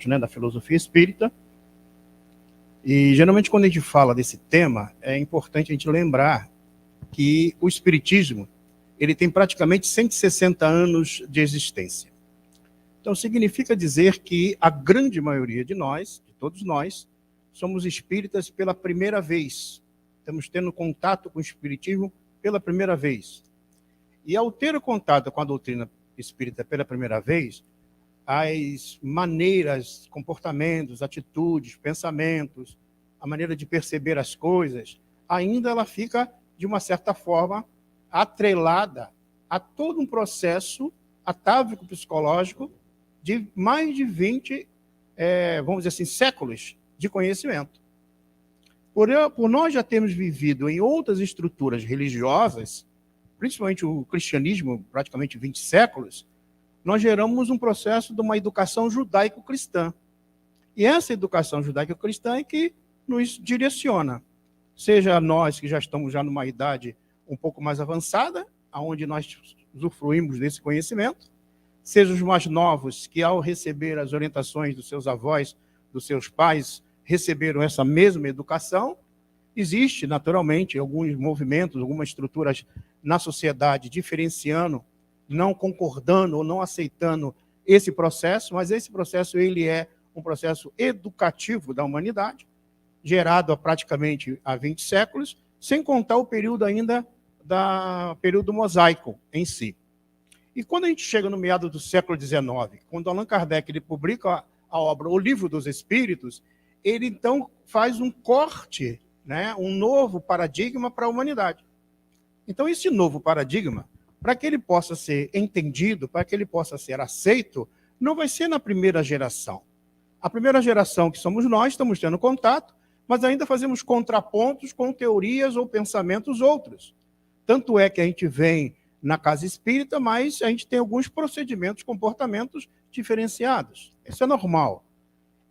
né, da filosofia espírita. E geralmente quando a gente fala desse tema, é importante a gente lembrar que o espiritismo ele tem praticamente 160 anos de existência. Então significa dizer que a grande maioria de nós, de todos nós, somos espíritas pela primeira vez. Estamos tendo contato com o espiritismo pela primeira vez. E ao ter o contato com a doutrina espírita pela primeira vez, as maneiras, comportamentos, atitudes, pensamentos, a maneira de perceber as coisas, ainda ela fica, de uma certa forma, atrelada a todo um processo atávico psicológico de mais de 20, vamos dizer assim, séculos de conhecimento. Por nós já termos vivido em outras estruturas religiosas, principalmente o cristianismo, praticamente 20 séculos, nós geramos um processo de uma educação judaico-cristã. E essa educação judaico-cristã é que nos direciona. Seja nós que já estamos já numa idade um pouco mais avançada, onde nós usufruímos desse conhecimento, seja os mais novos que, ao receber as orientações dos seus avós, dos seus pais, receberam essa mesma educação. Existe, naturalmente, alguns movimentos, algumas estruturas na sociedade diferenciando, não concordando ou não aceitando esse processo, mas esse processo ele é um processo educativo da humanidade, gerado há praticamente há 20 séculos, sem contar o período ainda período mosaico em si. E quando a gente chega no meado do século XIX, quando Allan Kardec ele publica a obra O Livro dos Espíritos, ele então faz um corte, né, um novo paradigma para a humanidade. Então esse novo paradigma, para que ele possa ser entendido, para que ele possa ser aceito, não vai ser na primeira geração. A primeira geração que somos nós, estamos tendo contato, mas ainda fazemos contrapontos com teorias ou pensamentos outros. Tanto é que a gente vem na casa espírita, mas a gente tem alguns procedimentos, comportamentos diferenciados. Isso é normal.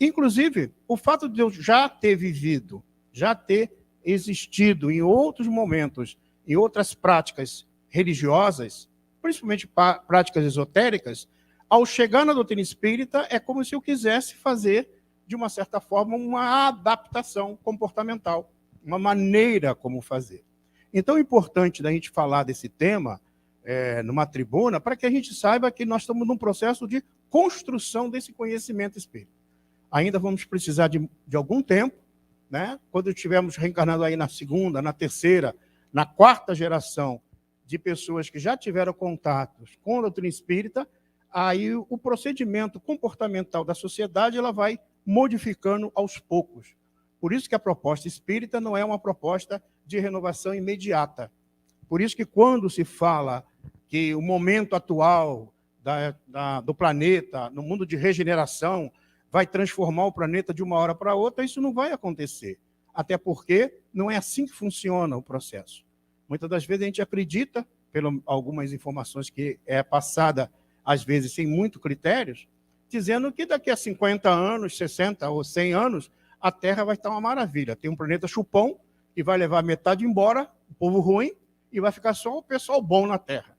Inclusive, o fato de eu já ter vivido, já ter existido em outros momentos, em outras práticas religiosas, principalmente práticas esotéricas, ao chegar na doutrina espírita, é como se eu quisesse fazer, de uma certa forma, uma adaptação comportamental, uma maneira como fazer. Então, é importante da gente falar desse tema numa tribuna, para que a gente saiba que nós estamos num processo de construção desse conhecimento espírita. Ainda vamos precisar de algum tempo, né? Quando estivermos reencarnando aí na segunda, na terceira, na quarta geração de pessoas que já tiveram contatos com a doutrina espírita, aí o procedimento comportamental da sociedade ela vai modificando aos poucos. Por isso que a proposta espírita não é uma proposta de renovação imediata. Por isso que quando se fala que o momento atual do planeta, no mundo de regeneração, vai transformar o planeta de uma hora para outra, isso não vai acontecer. Até porque não é assim que funciona o processo. Muitas das vezes a gente acredita, pelas algumas informações que é passada, às vezes sem muito critérios, dizendo que daqui a 50 anos, 60 ou 100 anos, a Terra vai estar uma maravilha. Tem um planeta chupão que vai levar metade embora, o povo ruim, e vai ficar só o pessoal bom na Terra.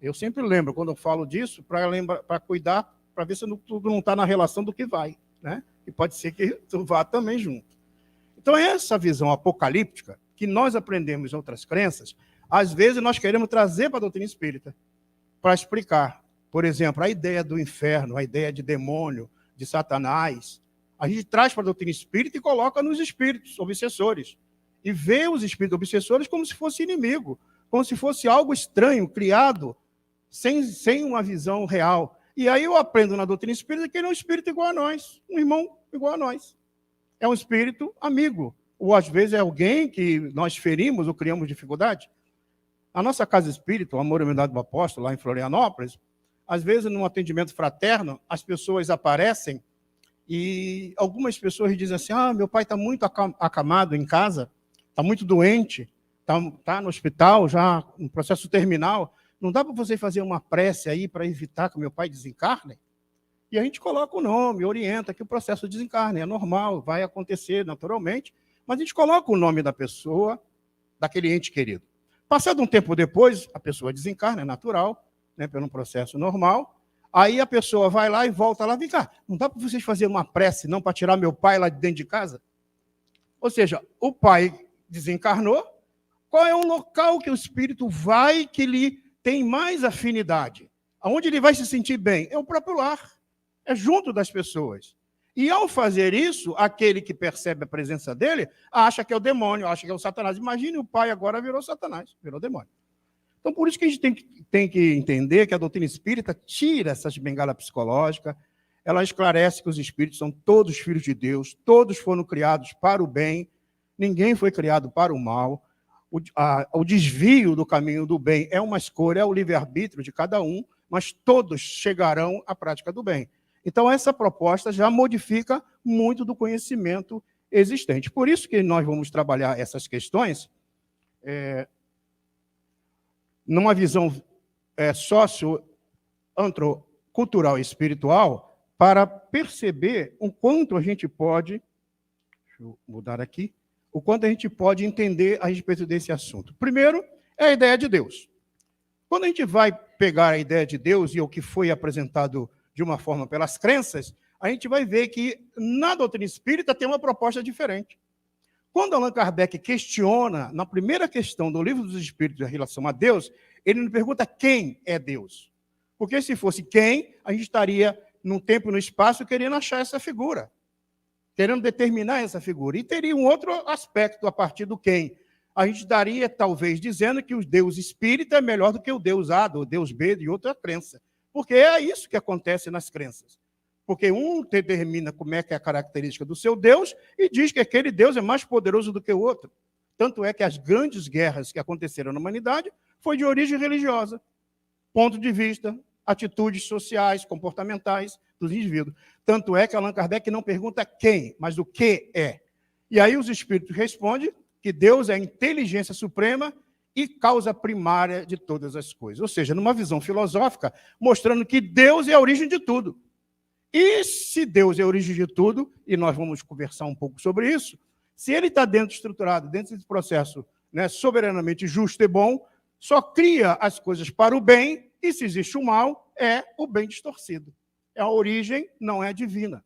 Eu sempre lembro, quando eu falo disso, para cuidar, para ver se tudo não está na relação do que vai, né? E pode ser que tu vá também junto. Então, essa visão apocalíptica, que nós aprendemos em outras crenças, às vezes nós queremos trazer para a doutrina espírita, para explicar. Por exemplo, a ideia do inferno, a ideia de demônio, de Satanás, a gente traz para a doutrina espírita e coloca nos espíritos obsessores. E vê os espíritos obsessores como se fosse inimigo, como se fosse algo estranho, criado, sem uma visão real. E aí eu aprendo na doutrina espírita que ele é um espírito igual a nós, um irmão igual a nós. É um espírito amigo. Ou às vezes é alguém que nós ferimos ou criamos dificuldade. A nossa casa espírita, o Amor e Unidade do Apóstolo, lá em Florianópolis, às vezes, num atendimento fraterno, as pessoas aparecem e algumas pessoas dizem assim, meu pai está muito acamado em casa, está muito doente, está no hospital, já no processo terminal, não dá para você fazer uma prece aí para evitar que o meu pai desencarne? E a gente coloca o nome, orienta que o processo de desencarne é normal, vai acontecer naturalmente, mas a gente coloca o nome da pessoa, daquele ente querido. Passado um tempo depois, a pessoa desencarna, é natural, né, pelo processo normal. Aí a pessoa vai lá e volta lá, vem cá, não dá para vocês fazerem uma prece, não, para tirar meu pai lá de dentro de casa? Ou seja, o pai desencarnou, qual é o local que o espírito vai que lhe tem mais afinidade? Aonde ele vai se sentir bem? É o próprio lar, é junto das pessoas. E ao fazer isso, aquele que percebe a presença dele acha que é o demônio, acha que é o Satanás. Imagine o pai agora virou Satanás, virou demônio. Então, por isso que a gente tem que entender que a doutrina espírita tira essas bengalas psicológicas, ela esclarece que os espíritos são todos filhos de Deus, todos foram criados para o bem, ninguém foi criado para o mal. O desvio do caminho do bem é uma escolha, é o livre-arbítrio de cada um, mas todos chegarão à prática do bem. Então, essa proposta já modifica muito do conhecimento existente. Por isso que nós vamos trabalhar essas questões numa visão socio-antrocultural e espiritual, para perceber o quanto a gente pode, deixa eu mudar aqui, o quanto a gente pode entender a respeito desse assunto. Primeiro, é a ideia de Deus. Quando a gente vai pegar a ideia de Deus e o que foi apresentado de uma forma pelas crenças, a gente vai ver que na doutrina espírita tem uma proposta diferente. Quando Allan Kardec questiona, na primeira questão do Livro dos Espíritos em relação a Deus, ele não pergunta quem é Deus. Porque se fosse quem, a gente estaria num tempo e no espaço querendo achar essa figura, querendo determinar essa figura. E teria um outro aspecto a partir do quem. A gente estaria, talvez, dizendo que o Deus espírita é melhor do que o Deus A, o Deus B de outra crença. Porque é isso que acontece nas crenças. Porque um determina como é que é a característica do seu Deus e diz que aquele Deus é mais poderoso do que o outro. Tanto é que as grandes guerras que aconteceram na humanidade foi de origem religiosa. Ponto de vista, atitudes sociais, comportamentais dos indivíduos. Tanto é que Allan Kardec não pergunta quem, mas o que é. E aí os espíritos respondem que Deus é a inteligência suprema e causa primária de todas as coisas. Ou seja, numa visão filosófica, mostrando que Deus é a origem de tudo. E se Deus é a origem de tudo, e nós vamos conversar um pouco sobre isso, se ele está estruturado dentro desse processo, né, soberanamente justo e bom, só cria as coisas para o bem, e se existe o mal, é o bem distorcido. A origem não é divina.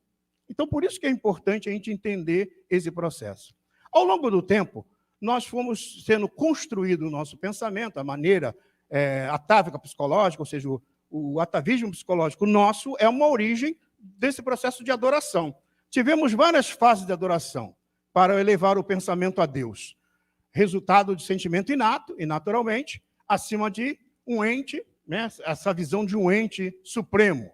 Então, por isso que é importante a gente entender esse processo. Ao longo do tempo, nós fomos sendo construído o nosso pensamento, a maneira atávica psicológica, ou seja, o atavismo psicológico nosso é uma origem desse processo de adoração. Tivemos várias fases de adoração para elevar o pensamento a Deus. Resultado de sentimento inato, e naturalmente, acima de um ente, né, essa visão de um ente supremo.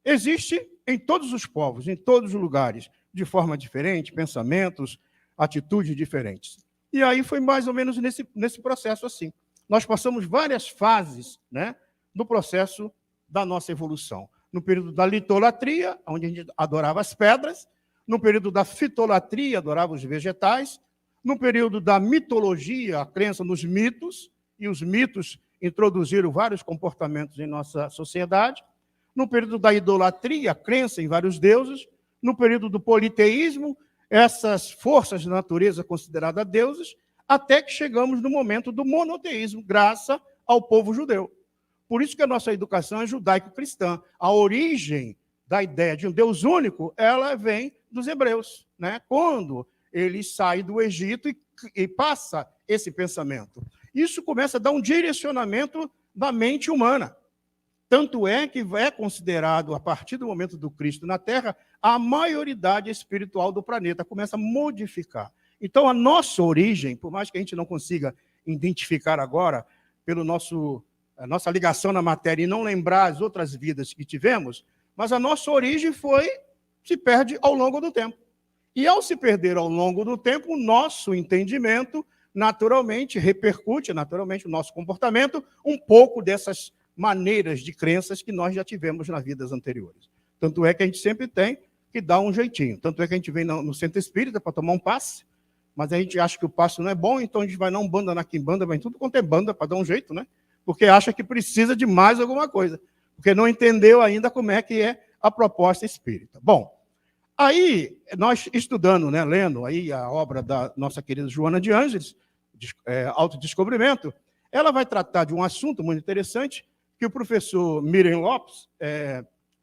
Existe em todos os povos, em todos os lugares, de forma diferente, pensamentos, atitudes diferentes. E aí foi mais ou menos nesse processo assim. Nós passamos várias fases, né, no processo da nossa evolução. No período da litolatria, onde a gente adorava as pedras, no período da fitolatria, adorava os vegetais, no período da mitologia, a crença nos mitos, e os mitos introduziram vários comportamentos em nossa sociedade, no período da idolatria, a crença em vários deuses, no período do politeísmo, essas forças de natureza consideradas deuses, até que chegamos no momento do monoteísmo, graças ao povo judeu. Por isso que a nossa educação é judaico-cristã. A origem da ideia de um Deus único, ela vem dos hebreus, né? Quando eles saem do Egito e passa esse pensamento. Isso começa a dar um direcionamento da mente humana. Tanto é que é considerado, a partir do momento do Cristo na Terra, a maioridade espiritual do planeta começa a modificar. Então, a nossa origem, por mais que a gente não consiga identificar agora, pelo a nossa ligação na matéria e não lembrar as outras vidas que tivemos, mas a nossa origem se perde ao longo do tempo. E ao se perder ao longo do tempo, o nosso entendimento naturalmente repercute, naturalmente, o nosso comportamento, um pouco dessas maneiras de crenças que nós já tivemos nas vidas anteriores. Tanto é que a gente sempre tem que dar um jeitinho. Tanto é que a gente vem no centro espírita para tomar um passe, mas a gente acha que o passe não é bom, então a gente vai na Umbanda, na Quimbanda, vai em tudo quanto é banda para dar um jeito, né? Porque acha que precisa de mais alguma coisa, porque não entendeu ainda como é que é a proposta espírita. Bom, aí nós estudando, né, lendo aí a obra da nossa querida Joana de Ângeles, Autodescobrimento, ela vai tratar de um assunto muito interessante, que o professor Miriam Lopes,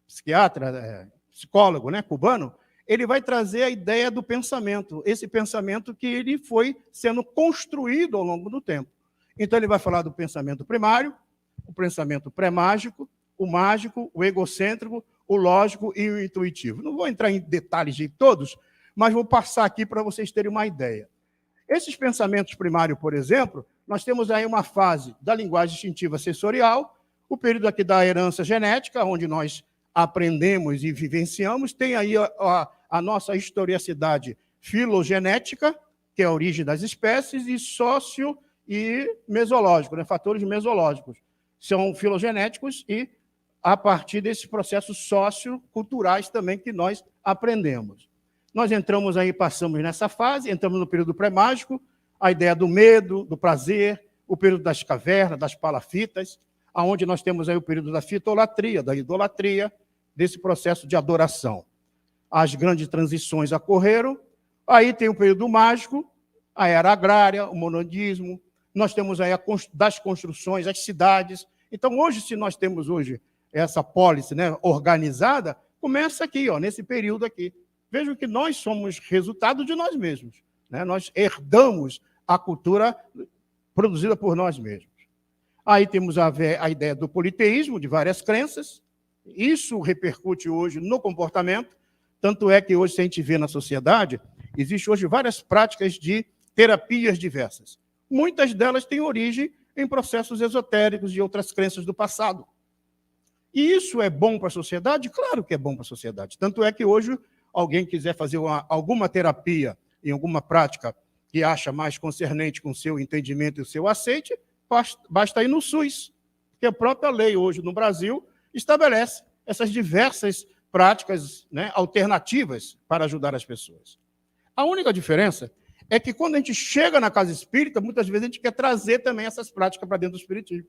psiquiatra, psicólogo, né, cubano, ele vai trazer a ideia do pensamento, esse pensamento que ele foi sendo construído ao longo do tempo. Então, ele vai falar do pensamento primário, o pensamento pré-mágico, o mágico, o egocêntrico, o lógico e o intuitivo. Não vou entrar em detalhes de todos, mas vou passar aqui para vocês terem uma ideia. Esses pensamentos primários, por exemplo, nós temos aí uma fase da linguagem instintiva sensorial, o período aqui da herança genética, onde nós aprendemos e vivenciamos, tem aí a nossa historicidade filogenética, que é a origem das espécies, e sócio e mesológico, né? Fatores mesológicos. São filogenéticos e a partir desses processos socioculturais também que nós aprendemos. Nós entramos aí, passamos nessa fase, entramos no período pré-mágico, a ideia do medo, do prazer, o período das cavernas, das palafitas, aonde nós temos aí o período da fitolatria, da idolatria, desse processo de adoração. As grandes transições ocorreram, aí tem o período mágico, a era agrária, o monodismo, nós temos aí das construções, as cidades. Então, hoje, se nós temos hoje essa pólice, né, organizada, começa aqui, ó, nesse período aqui. Vejam que nós somos resultado de nós mesmos, né? Nós herdamos a cultura produzida por nós mesmos. Aí temos a ideia do politeísmo, de várias crenças. Isso repercute hoje no comportamento, tanto é que hoje, se a gente vê na sociedade, existem hoje várias práticas de terapias diversas. Muitas delas têm origem em processos esotéricos e outras crenças do passado. E isso é bom para a sociedade? Claro que é bom para a sociedade. Tanto é que hoje, alguém quiser fazer alguma terapia em alguma prática que acha mais concernente com o seu entendimento e o seu aceite, basta ir no SUS, porque a própria lei hoje no Brasil estabelece essas diversas práticas, né, alternativas para ajudar as pessoas. A única diferença é que quando a gente chega na casa espírita, muitas vezes a gente quer trazer também essas práticas para dentro do espiritismo,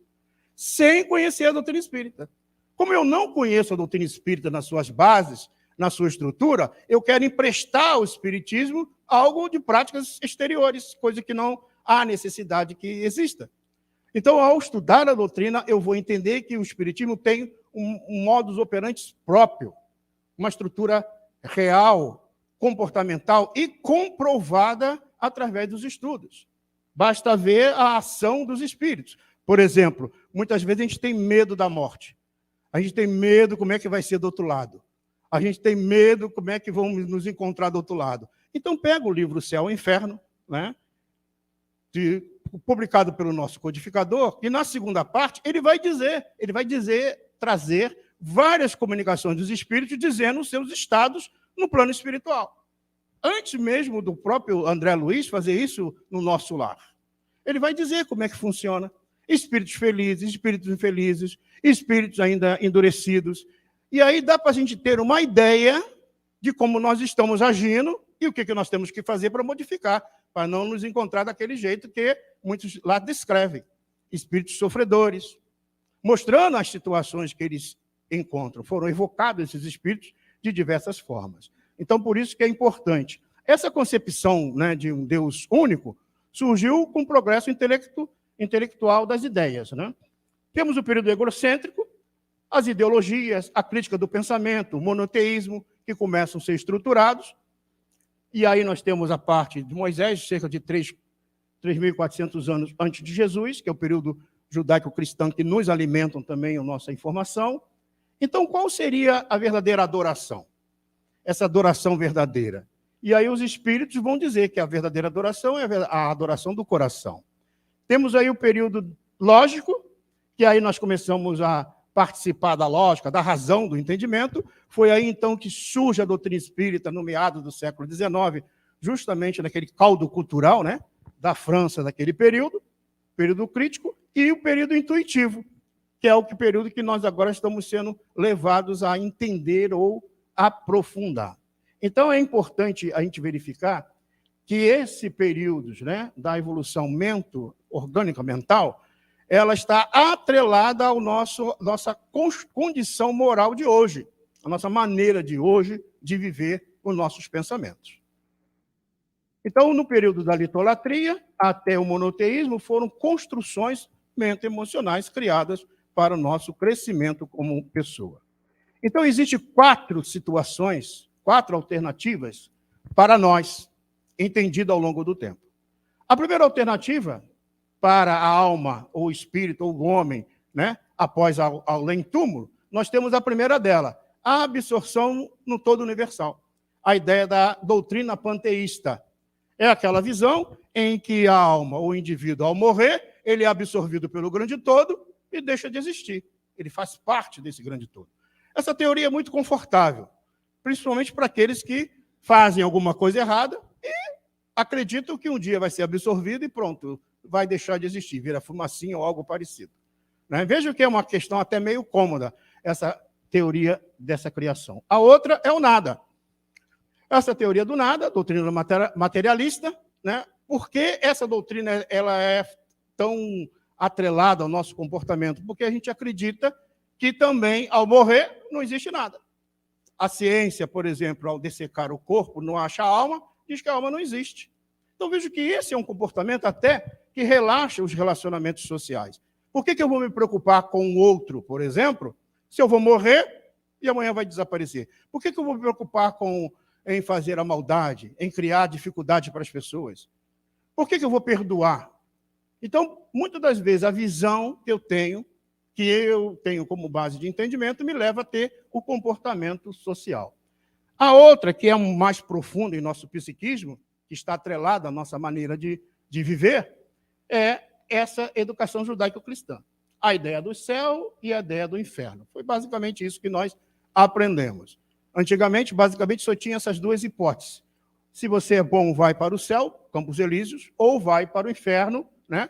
sem conhecer a doutrina espírita. Como eu não conheço a doutrina espírita nas suas bases, na sua estrutura, eu quero emprestar ao espiritismo algo de práticas exteriores, coisa que não há necessidade que exista. Então, ao estudar a doutrina, eu vou entender que o espiritismo tem um modus operandi próprio, uma estrutura real, comportamental e comprovada através dos estudos. Basta ver a ação dos espíritos. Por exemplo, muitas vezes a gente tem medo da morte. A gente tem medo como é que vai ser do outro lado. A gente tem medo como é que vamos nos encontrar do outro lado. Então, pega o livro Céu e Inferno, né, publicado pelo nosso codificador, e na segunda parte ele vai trazer várias comunicações dos espíritos dizendo os seus estados no plano espiritual. Antes mesmo do próprio André Luiz fazer isso no nosso lar. Ele vai dizer como é que funciona. Espíritos felizes, espíritos infelizes, espíritos ainda endurecidos. E aí dá para a gente ter uma ideia de como nós estamos agindo e o que nós temos que fazer para modificar, para não nos encontrar daquele jeito que muitos lá descrevem. Espíritos sofredores, mostrando as situações que eles encontram. Foram evocados esses espíritos de diversas formas. Então, por isso que é importante. Essa concepção, né, de um Deus único surgiu com o progresso intelectual das ideias, né? Temos o período egocêntrico, as ideologias, a crítica do pensamento, o monoteísmo, que começam a ser estruturados. E aí nós temos a parte de Moisés, cerca de 3.400 anos antes de Jesus, que é o período judaico-cristão que nos alimentam também a nossa informação. Então, qual seria a verdadeira adoração? Essa adoração verdadeira. E aí os espíritos vão dizer que a verdadeira adoração é a adoração do coração. Temos aí o período lógico, que aí nós começamos a participar da lógica, da razão, do entendimento. Foi aí, então, que surge a doutrina espírita no meado do século XIX, justamente naquele caldo cultural, né, da França daquele período crítico, e o período intuitivo, que é o período que nós agora estamos sendo levados a entender ou aprofundar. Então, é importante a gente verificar que esse período, né, da evolução orgânica mental, ela está atrelada à nossa condição moral de hoje, a nossa maneira de hoje de viver os nossos pensamentos. Então, no período da litolatria até o monoteísmo, foram construções mental-emocionais criadas para o nosso crescimento como pessoa. Então, existem 4 situações, 4 alternativas para nós, entendido ao longo do tempo. A primeira alternativa para a alma, ou o espírito, ou o homem, né, após ao além-túmulo, nós temos a primeira dela, a absorção no todo universal. A ideia da doutrina panteísta. É aquela visão em que a alma, ou o indivíduo, ao morrer, ele é absorvido pelo grande todo e deixa de existir. Ele faz parte desse grande todo. Essa teoria é muito confortável, principalmente para aqueles que fazem alguma coisa errada e acreditam que um dia vai ser absorvido e pronto, vai deixar de existir, vira fumacinha ou algo parecido. Né? Veja que é uma questão até meio cômoda, essa teoria dessa criação. A outra é o nada. Essa teoria do nada, doutrina materialista, né? Por que essa doutrina ela é tão atrelada ao nosso comportamento? Porque a gente acredita que também, ao morrer, não existe nada. A ciência, por exemplo, ao dessecar o corpo, não acha a alma, diz que a alma não existe. Então, vejo que esse é um comportamento até que relaxa os relacionamentos sociais. Por que eu vou me preocupar com o outro, por exemplo, se eu vou morrer e amanhã vai desaparecer? Por que eu vou me preocupar em fazer a maldade, em criar dificuldade para as pessoas? Por que eu vou perdoar? Então, muitas das vezes, a visão que eu tenho como base de entendimento, me leva a ter o comportamento social. A outra, que é mais profunda em nosso psiquismo, que está atrelada à nossa maneira de viver, é essa educação judaico-cristã. A ideia do céu e a ideia do inferno. Foi basicamente isso que nós aprendemos. Antigamente, basicamente, só tinha essas 2 hipóteses. Se você é bom, vai para o céu, Campos Elíseos, ou vai para o inferno, né,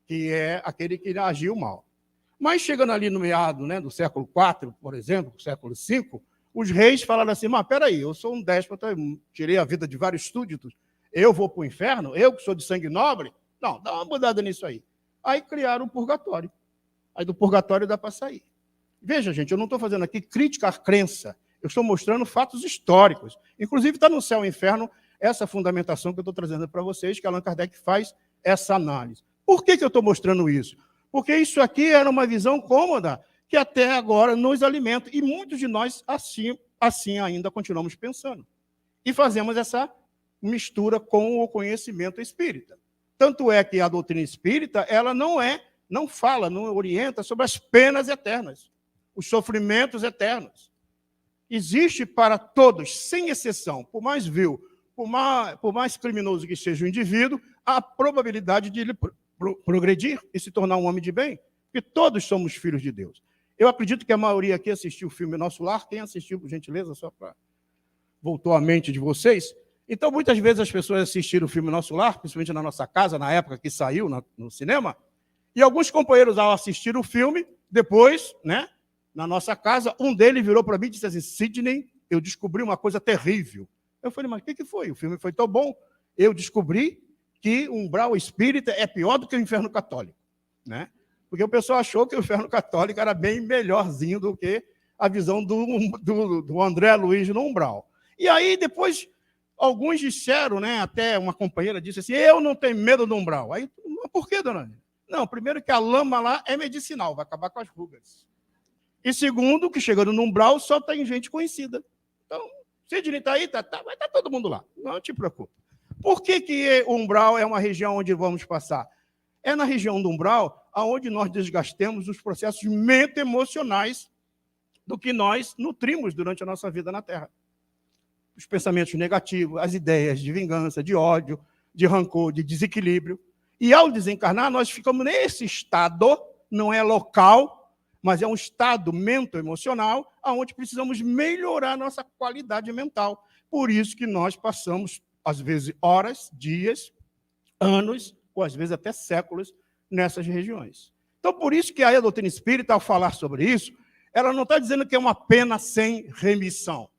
que é aquele que agiu mal. Mas chegando ali no meado, né, do século IV, por exemplo, século V, os reis falaram assim, mas peraí, eu sou um déspota, tirei a vida de vários súditos, eu vou para o inferno? Eu que sou de sangue nobre? Não, dá uma mudada nisso aí. Aí criaram o purgatório. Aí do purgatório dá para sair. Veja, gente, eu não estou fazendo aqui crítica à crença, eu estou mostrando fatos históricos. Inclusive está no Céu e Inferno essa fundamentação que eu estou trazendo para vocês, que Allan Kardec faz essa análise. Por que eu estou mostrando isso? Porque isso aqui era uma visão cômoda que até agora nos alimenta. E muitos de nós assim ainda continuamos pensando. E fazemos essa mistura com o conhecimento espírita. Tanto é que a doutrina espírita ela não fala, não orienta sobre as penas eternas, os sofrimentos eternos. Existe para todos, sem exceção, por mais vil, por mais criminoso que seja o indivíduo, a probabilidade de ele progredir e se tornar um homem de bem, porque todos somos filhos de Deus. Eu acredito que a maioria aqui assistiu o filme Nosso Lar. Quem assistiu, por gentileza, só para voltou à mente de vocês? Então, muitas vezes as pessoas assistiram o filme Nosso Lar, principalmente na nossa casa, na época que saiu no cinema, e alguns companheiros, ao assistir o filme, depois, né, na nossa casa, um deles virou para mim e disse assim, Sidney, eu descobri uma coisa terrível. Eu falei, mas o que foi? O filme foi tão bom. Eu descobri que o umbral espírita é pior do que o inferno católico, né? Porque o pessoal achou que o inferno católico era bem melhorzinho do que a visão do André Luiz no umbral. E aí, depois, alguns disseram, né, até uma companheira disse assim, eu não tenho medo do umbral. Aí, por que, dona Ana? Não, primeiro que a lama lá é medicinal, vai acabar com as rugas. E segundo, que chegando no umbral só tem gente conhecida. Então, Sidney está aí, vai estar todo mundo lá, não te preocupe. Por que o umbral é uma região onde vamos passar? É na região do umbral onde nós desgastamos os processos mente-emocionais do que nós nutrimos durante a nossa vida na Terra. Os pensamentos negativos, as ideias de vingança, de ódio, de rancor, de desequilíbrio. E ao desencarnar, nós ficamos nesse estado, não é local, mas é um estado mental-emocional, onde precisamos melhorar nossa qualidade mental. Por isso que nós passamos, às vezes, horas, dias, anos, ou às vezes até séculos, nessas regiões. Então, por isso que a doutrina espírita, ao falar sobre isso, ela não está dizendo que é uma pena sem remissão.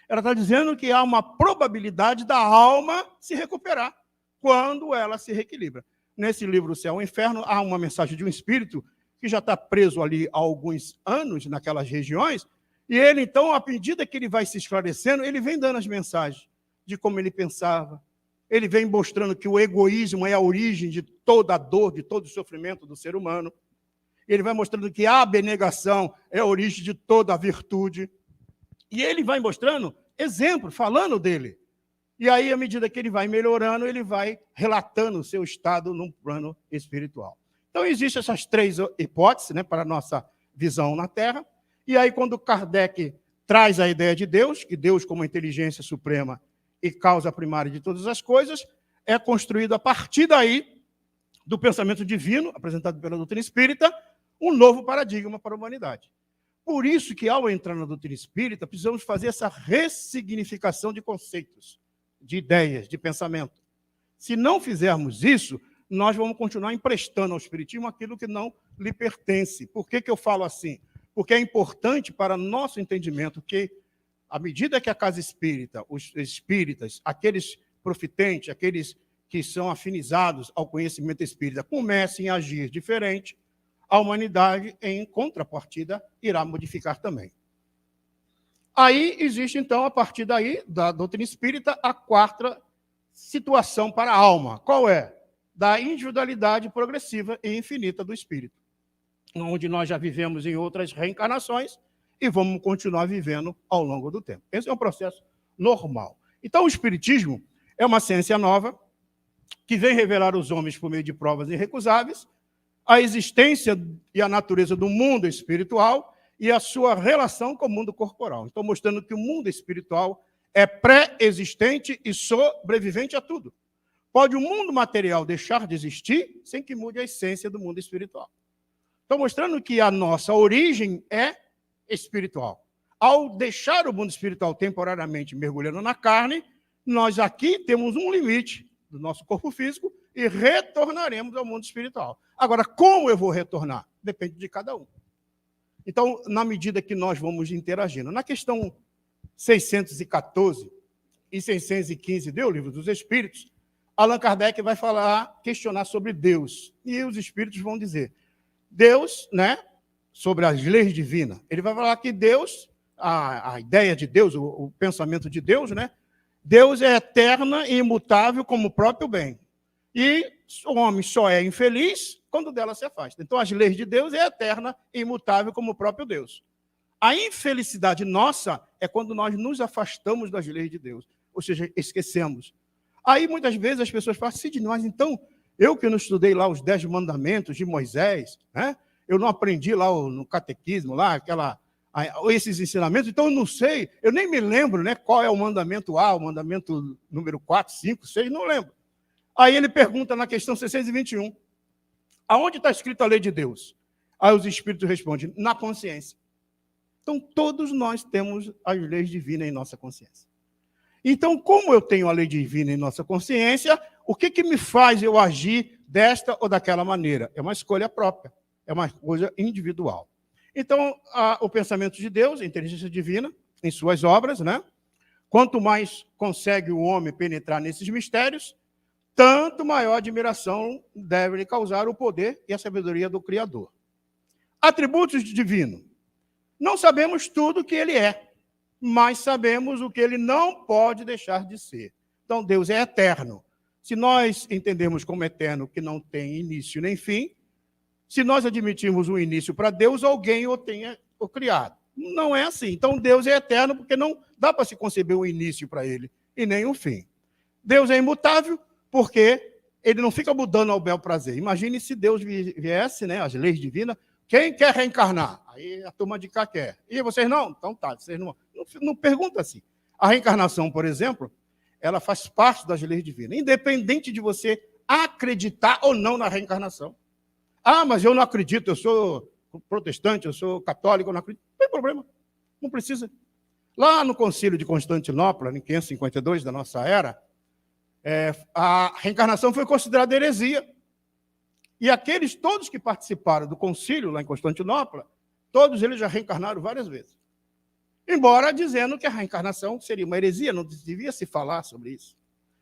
Ela está dizendo que há uma probabilidade da alma se recuperar quando ela se reequilibra. Nesse livro, O Céu e o Inferno, há uma mensagem de um espírito que já está preso ali há alguns anos naquelas regiões, e ele, então, à medida que ele vai se esclarecendo, ele vem dando as mensagens de como ele pensava. Ele vem mostrando que o egoísmo é a origem de toda a dor, de todo o sofrimento do ser humano. ele vai mostrando que a abnegação é a origem de toda a virtude. E ele vai mostrando exemplo, falando dele. E aí, à medida que ele vai melhorando, ele vai relatando o seu estado num plano espiritual. Então, existem essas três hipóteses, né, para a nossa visão na Terra. E aí, quando Kardec traz a ideia de Deus, que Deus, como inteligência suprema e causa primária de todas as coisas, é construído a partir daí, do pensamento divino, apresentado pela doutrina espírita, um novo paradigma para a humanidade. Por isso que, ao entrar na doutrina espírita, precisamos fazer essa ressignificação de conceitos, de ideias, de pensamento. Se não fizermos isso, nós vamos continuar emprestando ao espiritismo aquilo que não lhe pertence. Por que eu falo assim? Porque é importante para nosso entendimento que, à medida que a casa espírita, os espíritas, aqueles profitentes, aqueles que são afinizados ao conhecimento espírita, comecem a agir diferente, a humanidade, em contrapartida, irá modificar também. Aí existe, então, a partir daí, da doutrina espírita, a quarta situação para a alma. Qual é? Da individualidade progressiva e infinita do espírito, onde nós já vivemos em outras reencarnações e vamos continuar vivendo ao longo do tempo. Esse é um processo normal. Então, o espiritismo é uma ciência nova que vem revelar aos homens, por meio de provas irrecusáveis, a existência e a natureza do mundo espiritual e a sua relação com o mundo corporal. Então, mostrando que o mundo espiritual é pré-existente e sobrevivente a tudo. Pode o mundo material deixar de existir sem que mude a essência do mundo espiritual. Então, mostrando que a nossa origem é espiritual. Ao deixar o mundo espiritual temporariamente mergulhando na carne, nós aqui temos um limite do nosso corpo físico e retornaremos ao mundo espiritual. Agora, como eu vou retornar? Depende de cada um. Então, na medida que nós vamos interagindo. Na questão 614 e 615 do Livro dos Espíritos, Allan Kardec vai questionar sobre Deus. E os espíritos vão dizer, Deus, né, sobre as leis divinas, ele vai falar que Deus, a ideia de Deus, o pensamento de Deus, né, Deus é eterna e imutável como o próprio bem. E o homem só é infeliz quando dela se afasta. Então, as leis de Deus é eterna e imutável como o próprio Deus. A infelicidade nossa é quando nós nos afastamos das leis de Deus, ou seja, esquecemos. Aí, muitas vezes, as pessoas falam, Sidney, mas então, eu que não estudei lá os 10 mandamentos de Moisés, né? Eu não aprendi lá no catequismo, lá, esses ensinamentos, então eu não sei, eu nem me lembro, né, qual é o mandamento A, o mandamento número 4, 5, 6, não lembro. Aí ele pergunta na questão 621, aonde está escrita a lei de Deus? Aí os espíritos respondem, na consciência. Então, todos nós temos as leis divinas em nossa consciência. Então, como eu tenho a lei divina em nossa consciência, o que me faz eu agir desta ou daquela maneira? É uma escolha própria, é uma coisa individual. Então, o pensamento de Deus, a inteligência divina, em suas obras, né? Quanto mais consegue o homem penetrar nesses mistérios, tanto maior admiração deve lhe causar o poder e a sabedoria do Criador. Atributos divinos. Não sabemos tudo o que ele é, mas sabemos o que ele não pode deixar de ser. Então, Deus é eterno. Se nós entendemos como eterno que não tem início nem fim, se nós admitirmos um início para Deus, alguém o tenha criado. Não é assim. Então, Deus é eterno porque não dá para se conceber um início para ele e nem um fim. Deus é imutável porque ele não fica mudando ao bel prazer. Imagine se Deus viesse, né, as leis divinas, quem quer reencarnar? Aí a turma de cá quer. E vocês não? Então tá, vocês não pergunta assim. A reencarnação, por exemplo, ela faz parte das leis divinas, independente de você acreditar ou não na reencarnação. Ah, mas eu não acredito, eu sou protestante, eu sou católico, eu não acredito. Não tem problema, não precisa. Lá no Concílio de Constantinopla, em 552 da nossa era, a reencarnação foi considerada heresia. E aqueles todos que participaram do concílio lá em Constantinopla, todos eles já reencarnaram várias vezes. Embora dizendo que a reencarnação seria uma heresia, não devia se falar sobre isso.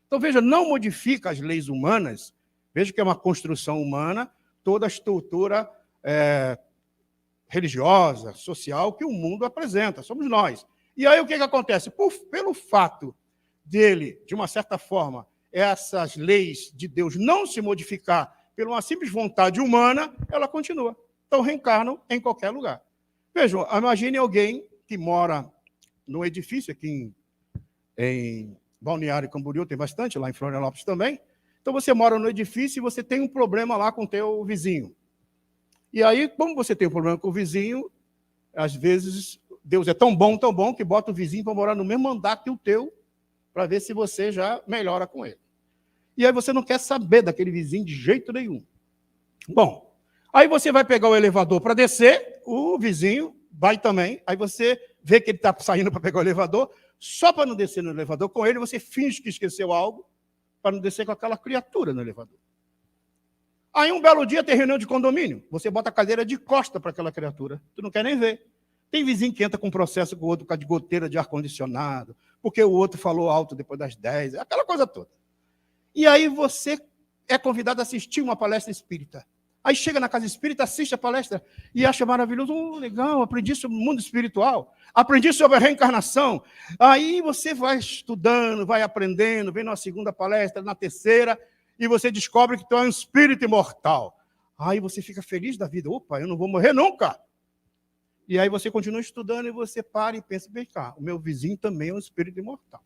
Então, veja, não modifica as leis humanas, veja que é uma construção humana, toda a estrutura religiosa, social que o mundo apresenta, somos nós. E aí o que acontece? Pelo fato dele, de uma certa forma, essas leis de Deus não se modificar por uma simples vontade humana, ela continua. então reencarnam em qualquer lugar. Vejam, imagine alguém que mora num edifício aqui em Balneário Camboriú, tem bastante, lá em Florianópolis também. Então você mora no edifício e você tem um problema lá com o teu vizinho. E aí, como você tem um problema com o vizinho, às vezes Deus é tão bom, que bota o vizinho para morar no mesmo andar que o teu, para ver se você já melhora com ele. E aí você não quer saber daquele vizinho de jeito nenhum. Bom, aí você vai pegar o elevador para descer, o vizinho vai também, aí você vê que ele está saindo para pegar o elevador, só para não descer no elevador com ele, você finge que esqueceu algo, para não descer com aquela criatura no elevador. Aí um belo dia tem reunião de condomínio, você bota a cadeira de costa para aquela criatura, tu não quer nem ver. Tem vizinho que entra com processo com o outro por causa de goteira de ar-condicionado, porque o outro falou alto depois das 10, aquela coisa toda. E aí você é convidado a assistir uma palestra espírita. Aí chega na casa espírita, assiste a palestra e acha maravilhoso. Legal, aprendi sobre o mundo espiritual, aprendi sobre a reencarnação. Aí você vai estudando, vai aprendendo, vem na segunda palestra, na terceira, e você descobre que tu é um espírito imortal. Aí você fica feliz da vida. Opa, eu não vou morrer nunca. E aí você continua estudando e você para e pensa, vem cá, o meu vizinho também é um espírito imortal.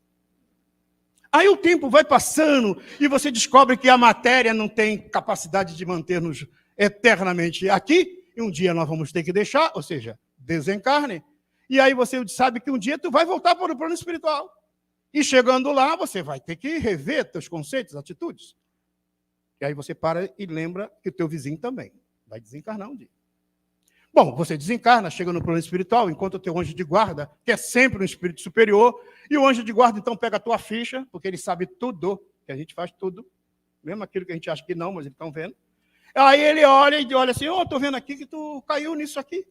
Aí o tempo vai passando e você descobre que a matéria não tem capacidade de manter-nos eternamente aqui, e um dia nós vamos ter que deixar, ou seja, desencarne. E aí você sabe que um dia tu vai voltar para o plano espiritual. E chegando lá, você vai ter que rever teus conceitos, atitudes. E aí você para e lembra que o teu vizinho também vai desencarnar um dia. Bom, você desencarna, chega no plano espiritual, encontra o teu anjo de guarda, que é sempre um espírito superior, e o anjo de guarda, então, pega a tua ficha, porque ele sabe tudo, que a gente faz tudo, mesmo aquilo que a gente acha que não, mas eles estão vendo. Aí ele olha e olha assim, estou vendo aqui que tu caiu nisso aqui.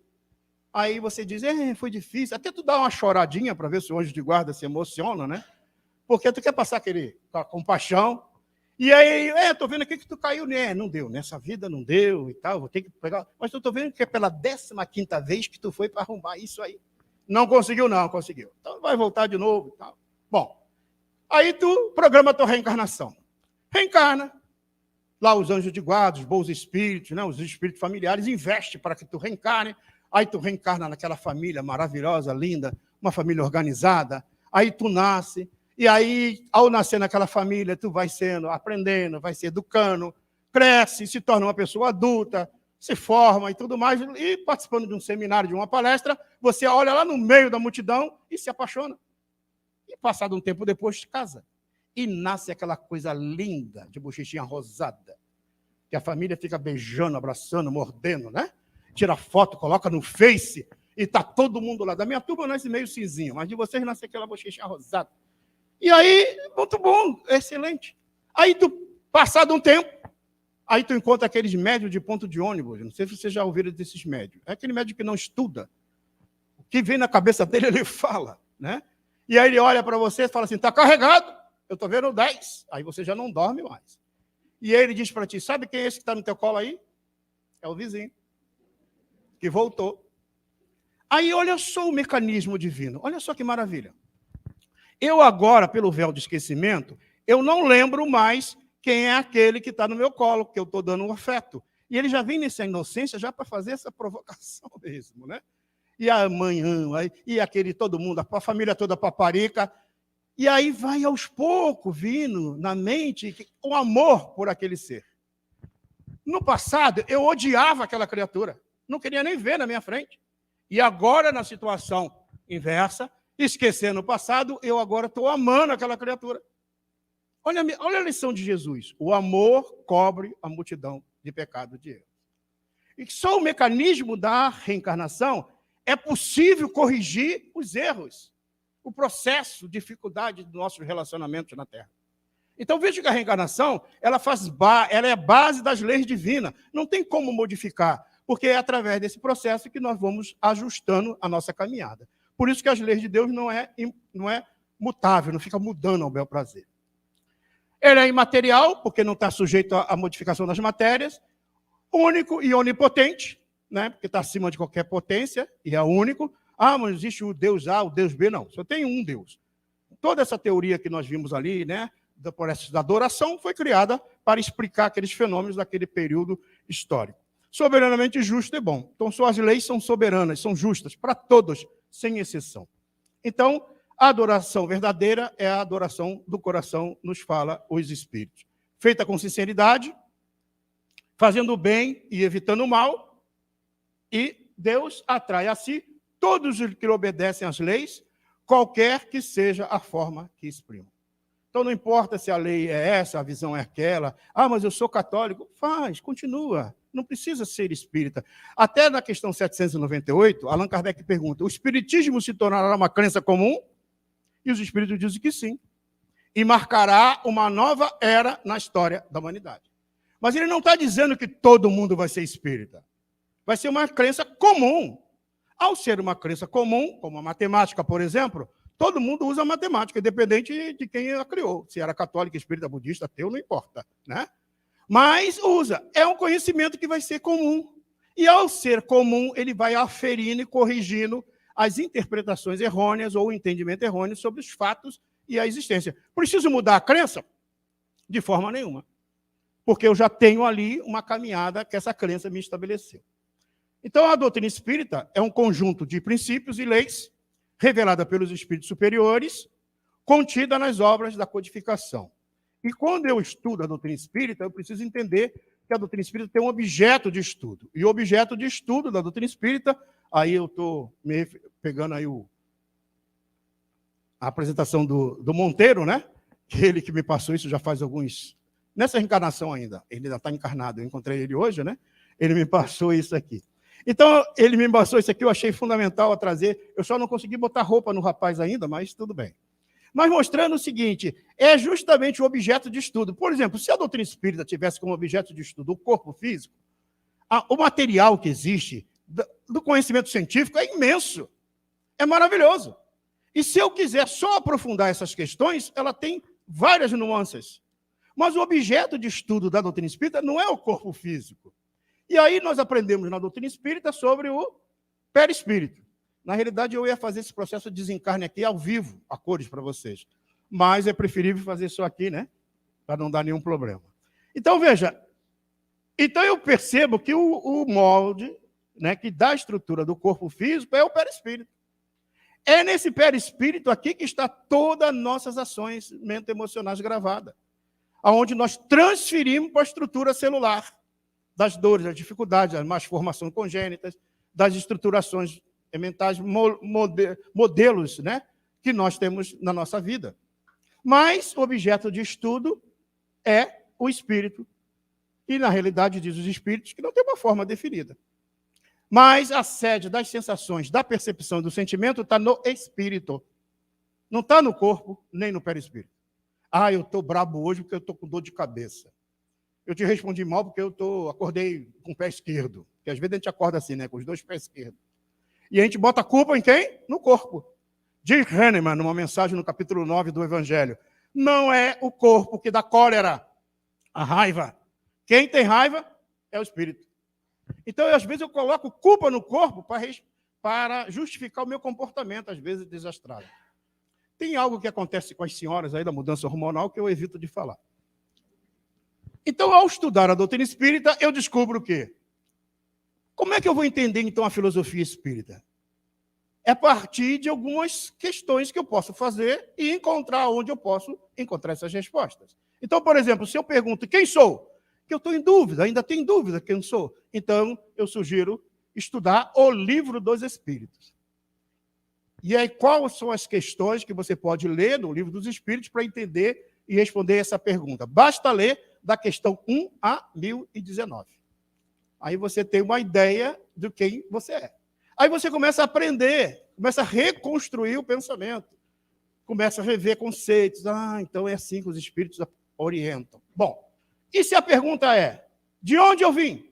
Aí você diz, foi difícil, até tu dá uma choradinha para ver se o anjo de guarda se emociona, né? Porque tu quer passar aquele compaixão. E aí, estou vendo aqui que tu caiu, né? Não deu, nessa vida não deu e tal, vou ter que pegar. Mas eu estou vendo que é pela 15ª vez que tu foi para arrumar isso aí. Não conseguiu, não, conseguiu. Então vai voltar de novo e tal. Bom, aí tu programa a tua reencarnação. Reencarna. Lá os anjos de guarda, os bons espíritos, né? Os espíritos familiares, investe para que tu reencarne. Aí tu reencarna naquela família maravilhosa, linda, uma família organizada. Aí tu nasce. E aí, ao nascer naquela família, tu vai sendo, aprendendo, vai se educando, cresce, se torna uma pessoa adulta, se forma e tudo mais, e participando de um seminário, de uma palestra, você olha lá no meio da multidão e se apaixona. E passado um tempo depois, se casa. E nasce aquela coisa linda, de bochechinha rosada, que a família fica beijando, abraçando, mordendo, né? Tira foto, coloca no Face, e está todo mundo lá. Da minha turma nasce meio cinzinho, mas de vocês nasce aquela bochechinha rosada. E aí, muito bom, excelente. Aí, passado um tempo, aí tu encontra aqueles médios de ponto de ônibus. Não sei se vocês já ouviram desses médios. É aquele médico que não estuda. O que vem na cabeça dele, ele fala, né? E aí ele olha para você e fala assim, está carregado, eu estou vendo 10. Aí você já não dorme mais. E aí ele diz para ti, sabe quem é esse que está no teu colo aí? É o vizinho, que voltou. Aí olha só o mecanismo divino, olha só que maravilha. Eu agora, pelo véu de esquecimento, eu não lembro mais quem é aquele que está no meu colo, que eu estou dando um afeto. E ele já vem nessa inocência já para fazer essa provocação mesmo, né? E amanhã, e aquele todo mundo, a família toda paparica. E aí vai aos poucos vindo na mente o amor por aquele ser. No passado, eu odiava aquela criatura. Não queria nem ver na minha frente. E agora, na situação inversa, esquecendo o passado, eu agora estou amando aquela criatura. Olha a lição de Jesus. O amor cobre a multidão de pecado de erro. E só o mecanismo da reencarnação é possível corrigir os erros, o processo, dificuldade dos nossos relacionamentos na Terra. Então, veja que a reencarnação ela é base das leis divinas. Não tem como modificar, porque é através desse processo que nós vamos ajustando a nossa caminhada. Por isso que as leis de Deus não é mutável, não fica mudando ao bel prazer. Ele é imaterial, porque não está sujeito à modificação das matérias, único e onipotente, né? Porque está acima de qualquer potência, e é único. Mas existe o Deus A, o Deus B, não. Só tem um Deus. Toda essa teoria que nós vimos ali, né, da adoração, foi criada para explicar aqueles fenômenos daquele período histórico. soberanamente justo e bom. Então, suas leis são soberanas, são justas, para todos, sem exceção. Então, a adoração verdadeira é a adoração do coração, nos fala os Espíritos. Feita com sinceridade, fazendo o bem e evitando o mal, e Deus atrai a si todos os que obedecem às leis, qualquer que seja a forma que exprimam. Então, não importa se a lei é essa, a visão é aquela. Ah, mas eu sou católico. Faz, continua. Não precisa ser espírita. Até na questão 798, Allan Kardec pergunta, o espiritismo se tornará uma crença comum? E os espíritos dizem que sim. E marcará uma nova era na história da humanidade. Mas ele não está dizendo que todo mundo vai ser espírita. Vai ser uma crença comum. Ao ser uma crença comum, como a matemática, por exemplo, todo mundo usa matemática, independente de quem a criou. Se era católico, espírita, budista, ateu, não importa, né? Mas usa. É um conhecimento que vai ser comum. E ao ser comum, ele vai aferindo e corrigindo as interpretações errôneas ou o entendimento errôneo sobre os fatos e a existência. Preciso mudar a crença? De forma nenhuma. Porque eu já tenho ali uma caminhada que essa crença me estabeleceu. Então, a doutrina espírita é um conjunto de princípios e leis revelada pelos espíritos superiores, contida nas obras da codificação. E quando eu estudo a doutrina espírita, eu preciso entender que a doutrina espírita tem um objeto de estudo. E o objeto de estudo da doutrina espírita, aí eu estou pegando aí a apresentação do Monteiro, né? Ele que me passou isso já faz alguns... Nessa reencarnação ainda, ele ainda está encarnado, eu encontrei ele hoje, né? Ele me passou isso aqui. Então, ele me passou isso aqui, eu achei fundamental a trazer. Eu só não consegui botar roupa no rapaz ainda, mas tudo bem. Mas mostrando o seguinte, é justamente o objeto de estudo. Por exemplo, se a doutrina espírita tivesse como objeto de estudo o corpo físico, o material que existe do conhecimento científico é imenso, é maravilhoso. E se eu quiser só aprofundar essas questões, ela tem várias nuances. Mas o objeto de estudo da doutrina espírita não é o corpo físico. E aí nós aprendemos na doutrina espírita sobre o perispírito. Na realidade, eu ia fazer esse processo de desencarne aqui ao vivo, a cores para vocês. Mas é preferível fazer isso aqui, né? Para não dar nenhum problema. Então, veja. Então, eu percebo que o molde, né, que dá a estrutura do corpo físico é o perispírito. É nesse perispírito aqui que está todas as nossas ações mental-emocionais gravadas. Onde nós transferimos para a estrutura celular das dores, das dificuldades, das más formações congênitas, das estruturações mentais, modelos, né, que nós temos na nossa vida. Mas o objeto de estudo é o espírito. E, na realidade, diz os espíritos que não tem uma forma definida. Mas a sede das sensações, da percepção e do sentimento está no espírito. Não está no corpo, nem no perispírito. Ah, eu estou brabo hoje porque eu estou com dor de cabeça. Eu te respondi mal porque eu acordei com o pé esquerdo. Porque às vezes a gente acorda assim, né? Com os dois pés esquerdos. E a gente bota a culpa em quem? No corpo. Diz Hahnemann, numa mensagem no capítulo 9 do Evangelho. Não é o corpo que dá cólera, a raiva. Quem tem raiva é o espírito. Então, às vezes, eu coloco culpa no corpo para justificar o meu comportamento, às vezes, desastrado. Tem algo que acontece com as senhoras aí da mudança hormonal que eu evito de falar. Então, ao estudar a doutrina espírita, eu descubro o quê? Como é que eu vou entender, então, a filosofia espírita? É a partir de algumas questões que eu posso fazer e encontrar onde eu posso encontrar essas respostas. Então, por exemplo, se eu pergunto quem sou, que eu estou em dúvida, ainda tenho dúvida quem sou, então eu sugiro estudar o Livro dos Espíritos. E aí, quais são as questões que você pode ler no Livro dos Espíritos para entender e responder essa pergunta? Basta ler da questão 1 a 1019. Aí você tem uma ideia de quem você é. Aí você começa a aprender, começa a reconstruir o pensamento, começa a rever conceitos. Ah, então é assim que os espíritos orientam. Bom, e se a pergunta é, de onde eu vim?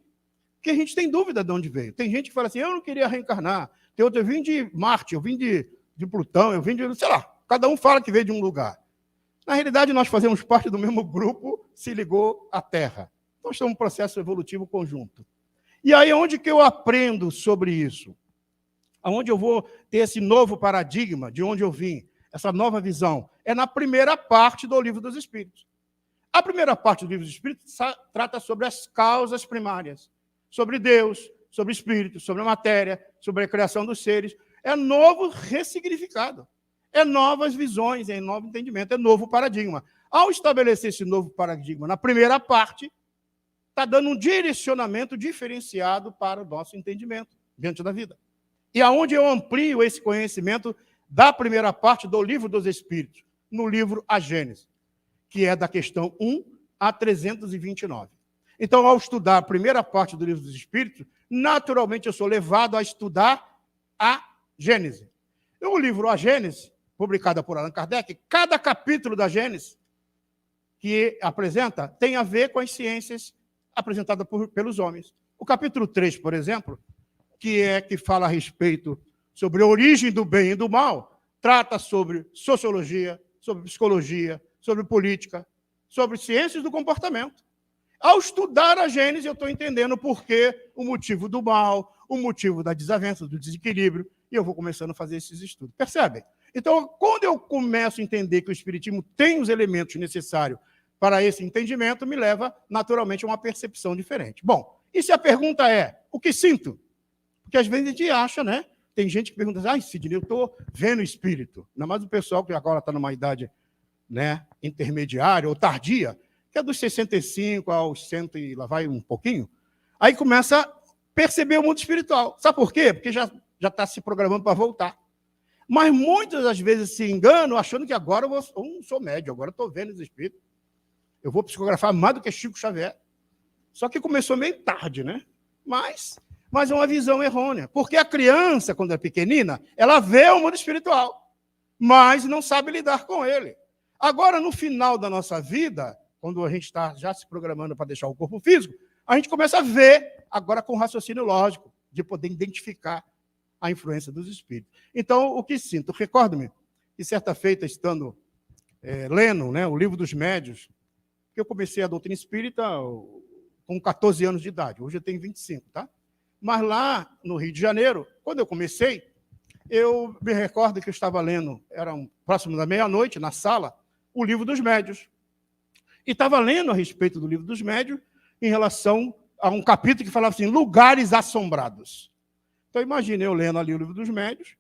Porque a gente tem dúvida de onde veio. Tem gente que fala assim, eu não queria reencarnar. Tem outro, eu vim de Marte, eu vim de Plutão, eu vim de, sei lá, cada um fala que veio de um lugar. Na realidade, nós fazemos parte do mesmo grupo, se ligou à Terra. Então, estamos num processo evolutivo conjunto. E aí, onde que eu aprendo sobre isso? Aonde eu vou ter esse novo paradigma, de onde eu vim, essa nova visão? É na primeira parte do Livro dos Espíritos. A primeira parte do Livro dos Espíritos trata sobre as causas primárias. sobre Deus, sobre o Espírito, sobre a matéria, sobre a criação dos seres. É novo ressignificado. É novas visões, é novo entendimento, é novo paradigma. Ao estabelecer esse novo paradigma na primeira parte, está dando um direcionamento diferenciado para o nosso entendimento diante da vida. E aonde eu amplio esse conhecimento da primeira parte do Livro dos Espíritos, no livro A Gênese, que é da questão 1 a 329. Então, ao estudar a primeira parte do Livro dos Espíritos, naturalmente eu sou levado a estudar a Gênese. O livro A Gênese, publicado por Allan Kardec, cada capítulo da Gênese que apresenta tem a ver com as ciências apresentadas pelos homens. O capítulo 3, por exemplo, que fala a respeito sobre a origem do bem e do mal, trata sobre sociologia, sobre psicologia, sobre política, sobre ciências do comportamento. Ao estudar a Gênese, eu estou entendendo o porquê, o motivo do mal, o motivo da desavença, do desequilíbrio, e eu vou começando a fazer esses estudos. Percebem? Então, quando eu começo a entender que o Espiritismo tem os elementos necessários para esse entendimento, me leva, naturalmente, a uma percepção diferente. Bom, e se a pergunta é, o que sinto? Porque às vezes a gente acha, né? Tem gente que pergunta, Sidney, eu estou vendo o espírito. Ainda mais o pessoal que agora está numa idade, né, intermediária ou tardia, que é dos 65 aos 100 e lá vai um pouquinho, aí começa a perceber o mundo espiritual. Sabe por quê? Porque já está se programando para voltar. Mas muitas das vezes se enganam achando que agora eu não sou médio, agora eu estou vendo os espíritos. Eu vou psicografar mais do que Chico Xavier. Só que começou meio tarde, né? Mas é uma visão errônea. Porque a criança, quando é pequenina, ela vê o mundo espiritual, mas não sabe lidar com ele. Agora, no final da nossa vida, quando a gente está já se programando para deixar o corpo físico, a gente começa a ver, agora com raciocínio lógico, de poder identificar a influência dos espíritos. Então, o que sinto? Recordo-me que certa feita, estando lendo, né, o Livro dos Médiuns, que eu comecei a doutrina espírita com 14 anos de idade, hoje eu tenho 25, tá? Mas lá no Rio de Janeiro, quando eu comecei, eu me recordo que eu estava lendo, era próximo da meia-noite, na sala, o Livro dos Médiuns. E estava lendo a respeito do Livro dos Médiuns em relação a um capítulo que falava assim, lugares assombrados. Então, imagine eu lendo ali o Livro dos Médiuns,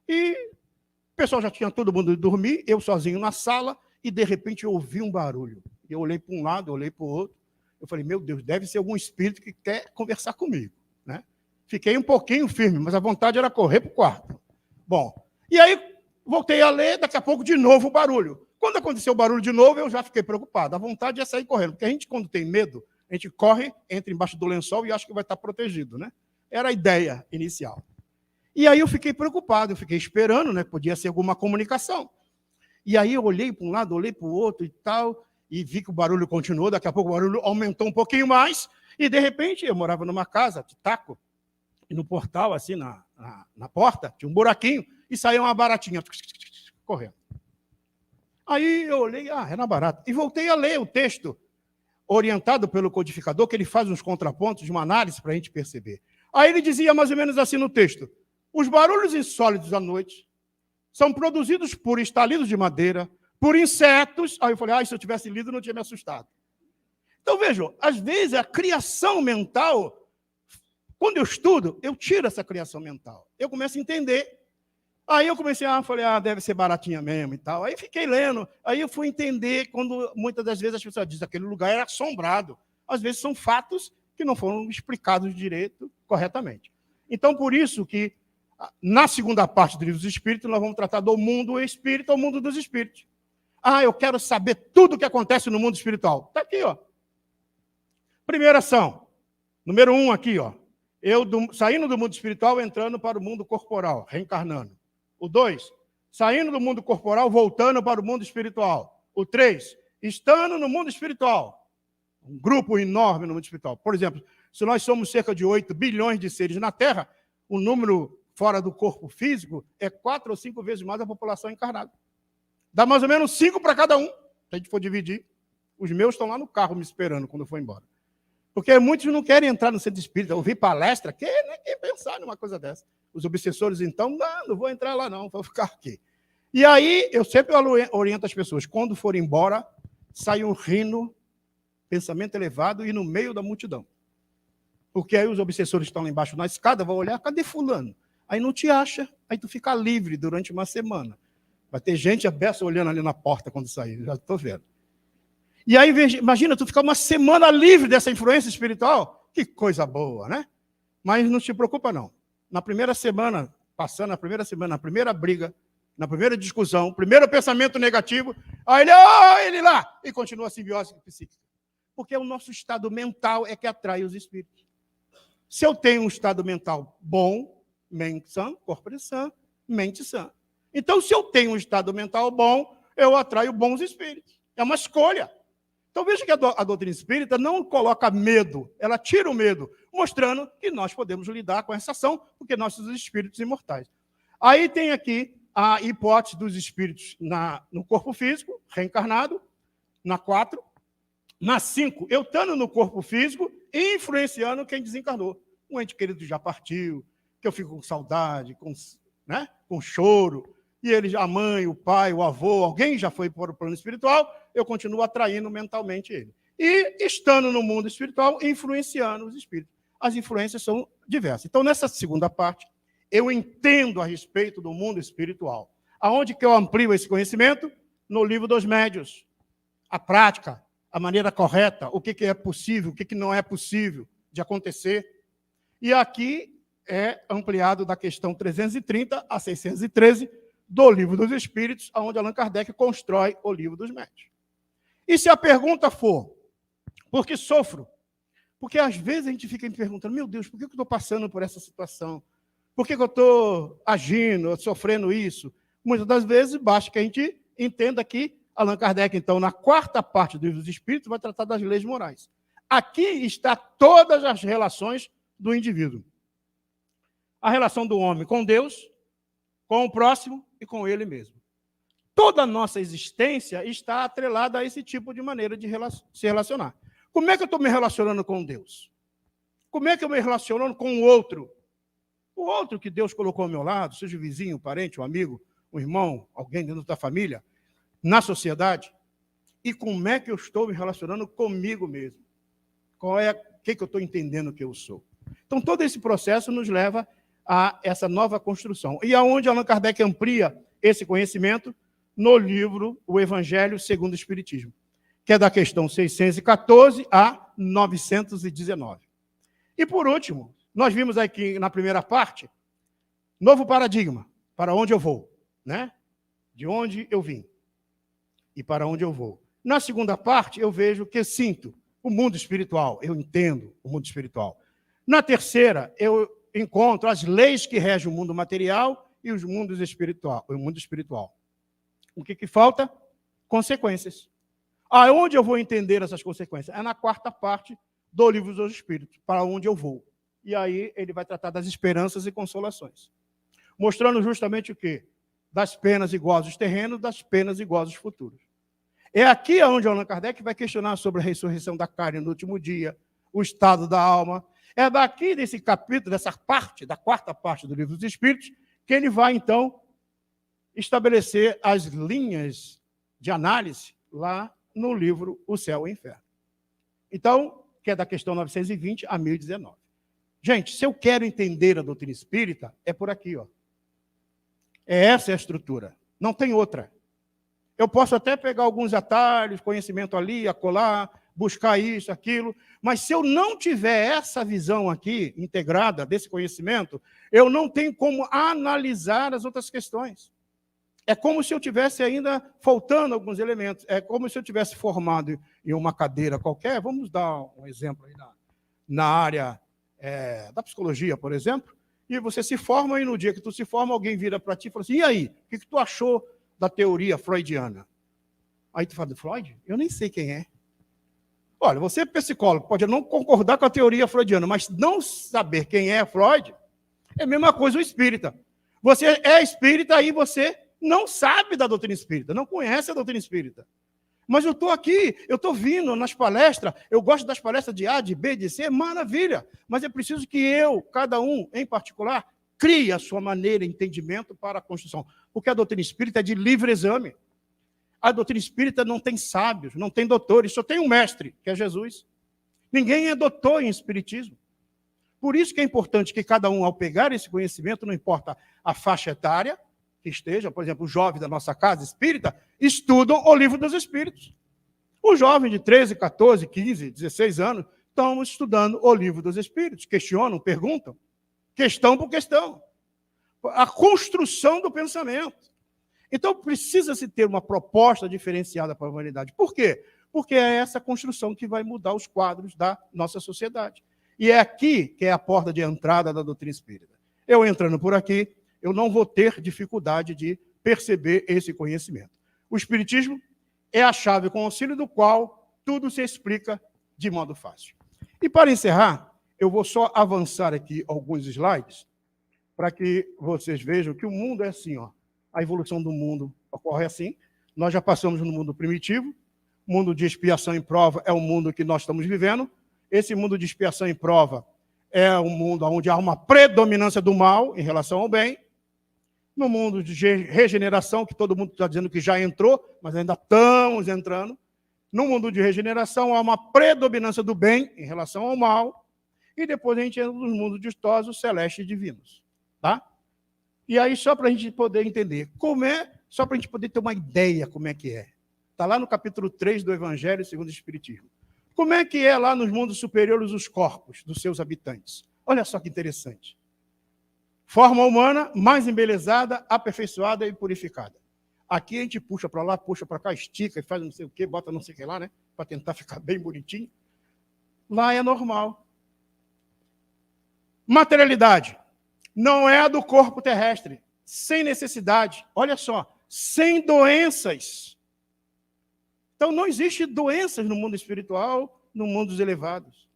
e o pessoal já tinha todo mundo ido dormir, eu sozinho na sala, e de repente eu ouvi um barulho. Eu olhei para um lado, eu olhei para o outro, eu falei, meu Deus, deve ser algum espírito que quer conversar comigo, né? Fiquei um pouquinho firme, mas a vontade era correr para o quarto. Bom, e aí voltei a ler, daqui a pouco de novo o barulho. Quando aconteceu o barulho de novo, eu já fiquei preocupado. A vontade é sair correndo, porque a gente, quando tem medo, a gente corre, entra embaixo do lençol e acha que vai estar protegido, né? Era a ideia inicial. E aí eu fiquei preocupado, eu fiquei esperando, né? Podia ser alguma comunicação. E aí eu olhei para um lado, olhei para o outro e tal, e vi que o barulho continuou, daqui a pouco o barulho aumentou um pouquinho mais, e de repente eu morava numa casa de taco, e no portal, assim, na porta, tinha um buraquinho, e saía uma baratinha correndo. Aí eu olhei, era barata. E voltei a ler o texto, orientado pelo codificador, que ele faz uns contrapontos de uma análise para a gente perceber. Aí ele dizia mais ou menos assim no texto, os barulhos insólitos à noite são produzidos por estalidos de madeira, por insetos. Aí eu falei, se eu tivesse lido, não tinha me assustado. Então, vejam, às vezes a criação mental, quando eu estudo, eu tiro essa criação mental. Eu começo a entender. Aí eu comecei falei, deve ser baratinha mesmo e tal. Aí fiquei lendo, aí eu fui entender quando muitas das vezes as pessoas dizem que aquele lugar era assombrado. Às vezes são fatos que não foram explicados direito, corretamente. Então, por isso que, na segunda parte do Livro dos Espíritos, nós vamos tratar do mundo espírita, o mundo dos espíritos. Eu quero saber tudo o que acontece no mundo espiritual. Está aqui, ó. Primeira ação. Número 1 aqui, ó. Eu saindo do mundo espiritual, entrando para o mundo corporal, reencarnando. O 2, saindo do mundo corporal, voltando para o mundo espiritual. O 3, estando no mundo espiritual. Um grupo enorme no mundo espiritual. Por exemplo, se nós somos cerca de 8 bilhões de seres na Terra, o número fora do corpo físico é 4 ou 5 vezes mais a população encarnada. Dá mais ou menos 5 para cada um, se a gente for dividir. Os meus estão lá no carro me esperando quando eu for embora. Porque muitos não querem entrar no centro espírita, ouvir palestra, quem pensar numa coisa dessa. Os obsessores, então, não vou entrar lá não, vou ficar aqui. E aí, eu sempre oriento as pessoas, quando forem embora, saiam rindo, pensamento elevado e no meio da multidão. Porque aí os obsessores estão lá embaixo na escada, vão olhar, cadê fulano? Aí não te acha, aí tu fica livre durante uma semana. Vai ter gente a beça olhando ali na porta quando sair, já estou vendo. E aí, imagina, tu ficar uma semana livre dessa influência espiritual, que coisa boa, né? Mas não te preocupa, não. Na primeira semana, passando a primeira semana, na primeira briga, na primeira discussão, primeiro pensamento negativo, aí ele lá, e continua a simbiose psíquica. Porque o nosso estado mental é que atrai os espíritos. Se eu tenho um estado mental bom, mente sã, corpo sã, mente sã. Então, se eu tenho um estado mental bom, eu atraio bons espíritos. É uma escolha. Então, veja que a doutrina espírita não coloca medo, ela tira o medo, mostrando que nós podemos lidar com essa ação, porque nós somos espíritos imortais. Aí tem aqui a hipótese dos espíritos no corpo físico, reencarnado, na 4. Na 5, eu estando no corpo físico e influenciando quem desencarnou. Um ente querido já partiu, que eu fico com saudade, com choro, e ele, a mãe, o pai, o avô, alguém já foi para o plano espiritual, eu continuo atraindo mentalmente ele. E estando no mundo espiritual, influenciando os espíritos. As influências são diversas. Então, nessa segunda parte, eu entendo a respeito do mundo espiritual. Aonde que eu amplio esse conhecimento? No livro dos médiuns. A prática, a maneira correta, o que é possível, o que não é possível de acontecer. E aqui é ampliado da questão 330 a 613 do Livro dos Espíritos, onde Allan Kardec constrói o Livro dos Médiuns. E se a pergunta for, por que sofro? Porque às vezes a gente fica me perguntando, meu Deus, por que eu estou passando por essa situação? Por que eu estou agindo, sofrendo isso? Muitas das vezes basta que a gente entenda que Allan Kardec, então, na 4ª parte do Livro dos Espíritos, vai tratar das leis morais. Aqui está todas as relações do indivíduo. A relação do homem com Deus, com o próximo e com ele mesmo. Toda a nossa existência está atrelada a esse tipo de maneira de se relacionar. Como é que eu estou me relacionando com Deus? Como é que eu me relaciono com o outro? O outro que Deus colocou ao meu lado, seja o vizinho, o parente, o amigo, o irmão, alguém dentro da família, na sociedade. E como é que eu estou me relacionando comigo mesmo? O que eu estou entendendo que eu sou? Então, todo esse processo nos leva a essa nova construção. E aonde Allan Kardec amplia esse conhecimento? No livro O Evangelho segundo o Espiritismo, que é da questão 614 a 919. E, por último, nós vimos aqui na primeira parte, novo paradigma, para onde eu vou, né? De onde eu vim e para onde eu vou. Na segunda parte, eu vejo que sinto o mundo espiritual, eu entendo o mundo espiritual. Na terceira, eu encontro as leis que regem o mundo material e o mundo espiritual. O que falta? Consequências. Aonde eu vou entender essas consequências? É na 4ª parte do Livro dos Espíritos, para onde eu vou. E aí ele vai tratar das esperanças e consolações. Mostrando justamente o quê? Das penas iguais aos terrenos, das penas iguais aos futuros. É aqui onde Allan Kardec vai questionar sobre a ressurreição da carne no último dia, o estado da alma. É daqui desse capítulo, dessa parte, da 4ª parte do Livro dos Espíritos, que ele vai, então, estabelecer as linhas de análise lá no livro O Céu e o Inferno. Então, que é da questão 920 a 1019. Gente, se eu quero entender a doutrina espírita, é por aqui, ó. Essa é a estrutura, não tem outra. Eu posso até pegar alguns atalhos, conhecimento ali, acolá, buscar isso, aquilo, mas se eu não tiver essa visão aqui, integrada, desse conhecimento, eu não tenho como analisar as outras questões. É como se eu tivesse ainda faltando alguns elementos. É como se eu tivesse formado em uma cadeira qualquer. Vamos dar um exemplo aí na área da psicologia, por exemplo, e você se forma e no dia que tu se forma, alguém vira para ti e fala assim, e aí, o que tu achou da teoria freudiana? Aí tu fala, Freud? Eu nem sei quem é. Olha, você é psicólogo, pode não concordar com a teoria freudiana, mas não saber quem é Freud é a mesma coisa o espírita. Você é espírita, aí você não sabe da doutrina espírita, não conhece a doutrina espírita. Mas eu estou aqui, eu estou vindo nas palestras, eu gosto das palestras de A, de B, de C, maravilha. Mas é preciso que eu, cada um em particular, crie a sua maneira, entendimento para a construção. Porque a doutrina espírita é de livre exame. A doutrina espírita não tem sábios, não tem doutores, só tem um mestre, que é Jesus. Ninguém é doutor em espiritismo. Por isso que é importante que cada um, ao pegar esse conhecimento, não importa a faixa etária que esteja, por exemplo, os jovens da nossa casa espírita, estudam o livro dos Espíritos. Os jovens de 13, 14, 15, 16 anos estão estudando o livro dos Espíritos, questionam, perguntam, questão por questão. A construção do pensamento. Então, precisa-se ter uma proposta diferenciada para a humanidade. Por quê? Porque é essa construção que vai mudar os quadros da nossa sociedade. E é aqui que é a porta de entrada da doutrina espírita. Eu entrando por aqui, eu não vou ter dificuldade de perceber esse conhecimento. O espiritismo é a chave com o auxílio do qual tudo se explica de modo fácil. E para encerrar, eu vou só avançar aqui alguns slides para que vocês vejam que o mundo é assim, ó. A evolução do mundo ocorre assim. Nós já passamos no mundo primitivo, mundo de expiação e prova é o mundo que nós estamos vivendo. Esse mundo de expiação e prova é um mundo onde há uma predominância do mal em relação ao bem. No mundo de regeneração, que todo mundo está dizendo que já entrou, mas ainda estamos entrando. No mundo de regeneração, há uma predominância do bem em relação ao mal. E depois a gente entra nos mundos distosos, celestes e divinos. Tá? E aí, só para a gente poder entender como é, só para a gente poder ter uma ideia como é que é. Está lá no capítulo 3 do Evangelho segundo o Espiritismo. Como é que é lá nos mundos superiores os corpos dos seus habitantes? Olha só que interessante. Forma humana mais embelezada, aperfeiçoada e purificada. Aqui a gente puxa para lá, puxa para cá, estica e faz não sei o quê, bota não sei o que lá, né? Para tentar ficar bem bonitinho. Lá é normal. Materialidade. Não é a do corpo terrestre. Sem necessidade. Olha só. Sem doenças. Então não existe doenças no mundo espiritual, no mundo dos elevados.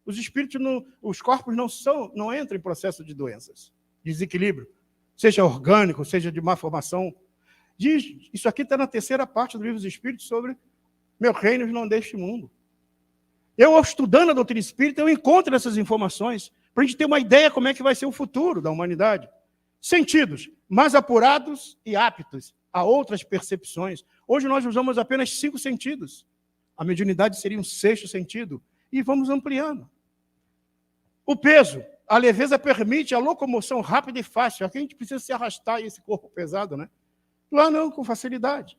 Os espíritos, os corpos não entram em processo de doenças. Desequilíbrio, seja orgânico, seja de má formação. Isso aqui está na terceira parte do livro dos Espíritos sobre meu reino não deste mundo. Eu, estudando a doutrina espírita, eu encontro essas informações para a gente ter uma ideia como é que vai ser o futuro da humanidade. Sentidos mais apurados e aptos a outras percepções. Hoje nós usamos apenas 5 sentidos. A mediunidade seria um 6º sentido. E vamos ampliando. O peso. A leveza permite a locomoção rápida e fácil. Aqui a gente precisa se arrastar esse corpo pesado, né? Lá não, com facilidade.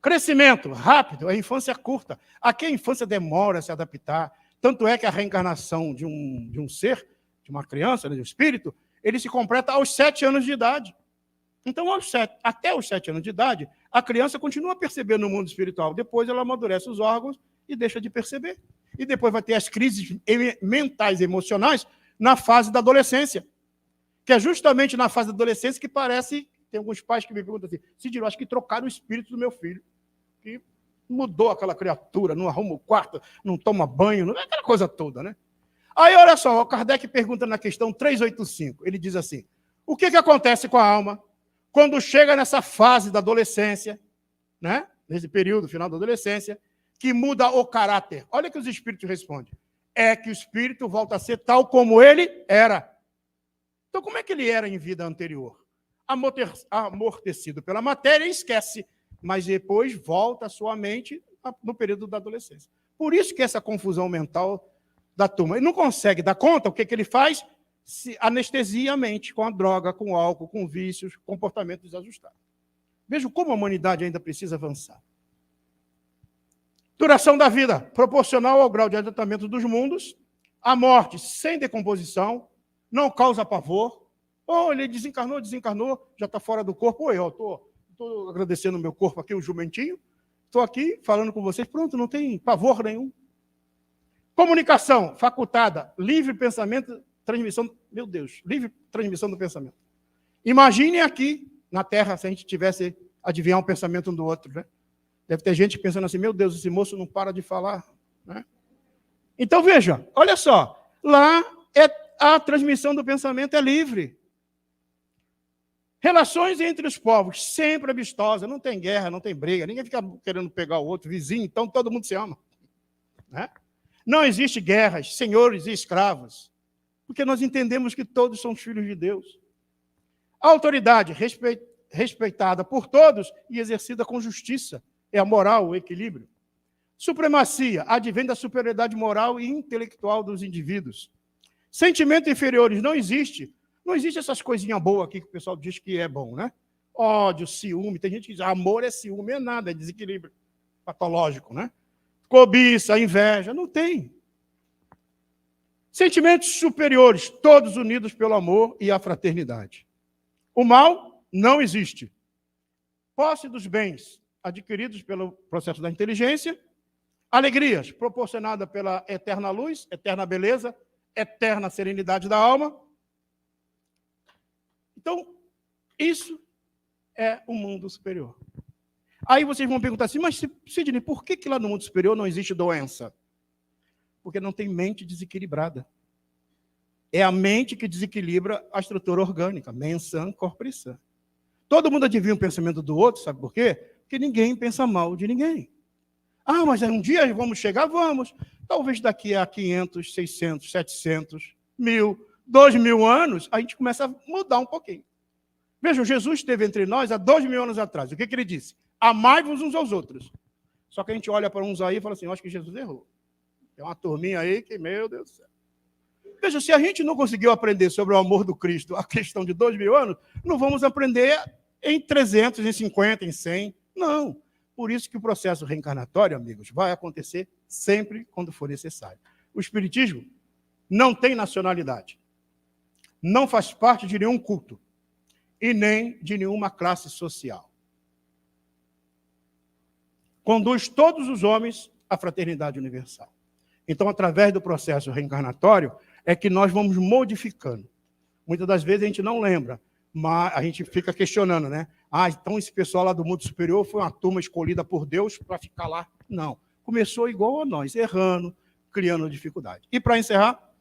Crescimento rápido, a infância curta. Aqui a infância demora a se adaptar. Tanto é que a reencarnação de um ser, de uma criança, de um espírito, ele se completa aos 7 anos de idade. Então, até os 7 anos de idade, a criança continua percebendo no mundo espiritual. Depois ela amadurece os órgãos e deixa de perceber. E depois vai ter as crises mentais e emocionais na fase da adolescência, que é justamente na fase da adolescência que parece, tem alguns pais que me perguntam assim, Cid, eu acho que trocaram o espírito do meu filho, que mudou aquela criatura, não arruma o quarto, não toma banho, não é aquela coisa toda, né? Aí, olha só, o Kardec pergunta na questão 385, ele diz assim, o que acontece com a alma quando chega nessa fase da adolescência, né? Nesse período, final da adolescência, que muda o caráter? Olha que os espíritos respondem. É que o espírito volta a ser tal como ele era. Então, como é que ele era em vida anterior? Amortecido pela matéria e esquece, mas depois volta a sua mente no período da adolescência. Por isso que essa confusão mental da turma. Ele não consegue dar conta, o que ele faz? Se anestesia a mente com a droga, com o álcool, com vícios, comportamento desajustado. Vejam como a humanidade ainda precisa avançar. Duração da vida, proporcional ao grau de adiantamento dos mundos. A morte sem decomposição, não causa pavor. Ou ele desencarnou, já está fora do corpo. Ou eu estou agradecendo o meu corpo aqui, o jumentinho. Estou aqui falando com vocês, pronto, não tem pavor nenhum. Comunicação facultada, livre pensamento, transmissão, meu Deus, livre transmissão do pensamento. Imagine aqui, na Terra, se a gente tivesse adivinhar um pensamento um do outro, né? Deve ter gente pensando assim, meu Deus, esse moço não para de falar, né? Então, veja, olha só, lá a transmissão do pensamento é livre. Relações entre os povos, sempre amistosas, não tem guerra, não tem briga, ninguém fica querendo pegar o outro vizinho, então todo mundo se ama, né? Não existe guerras, senhores e escravos, porque nós entendemos que todos são filhos de Deus. A autoridade respeitada por todos e exercida com justiça, é a moral, o equilíbrio. Supremacia advém da superioridade moral e intelectual dos indivíduos. Sentimentos inferiores não existe. Não existe essas coisinhas boas aqui que o pessoal diz que é bom, né? Ódio, ciúme. Tem gente que diz, amor é ciúme, é nada, é desequilíbrio patológico, né? Cobiça, inveja, não tem. Sentimentos superiores, todos unidos pelo amor e a fraternidade. O mal não existe. Posse dos bens adquiridos pelo processo da inteligência, alegrias proporcionadas pela eterna luz, eterna beleza, eterna serenidade da alma. Então, isso é o mundo superior. Aí vocês vão perguntar assim, mas Sidney, por que lá no mundo superior não existe doença? Porque não tem mente desequilibrada. É a mente que desequilibra a estrutura orgânica, mens-san, corpore sã. Todo mundo adivinha o pensamento do outro, sabe por quê? Porque ninguém pensa mal de ninguém. Ah, mas um dia vamos chegar? Vamos. Talvez daqui a 500, 600, 700, 1000, 2000 anos, a gente começa a mudar um pouquinho. Vejam, Jesus esteve entre nós há 2000 anos atrás. O que ele disse? Amai-vos uns aos outros. Só que a gente olha para uns aí e fala assim, acho que Jesus errou. Tem uma turminha aí que, meu Deus do céu. Veja, se a gente não conseguiu aprender sobre o amor do Cristo a questão de 2000 anos, não vamos aprender em 300, em 50, em 100. Não. Por isso que o processo reencarnatório, amigos, vai acontecer sempre quando for necessário. O Espiritismo não tem nacionalidade. Não faz parte de nenhum culto. E nem de nenhuma classe social. Conduz todos os homens à fraternidade universal. Então, através do processo reencarnatório, é que nós vamos modificando. Muitas das vezes a gente não lembra, mas a gente fica questionando, né? Ah, então esse pessoal lá do mundo superior foi uma turma escolhida por Deus para ficar lá. Não. Começou igual a nós, errando, criando dificuldade. E para encerrar,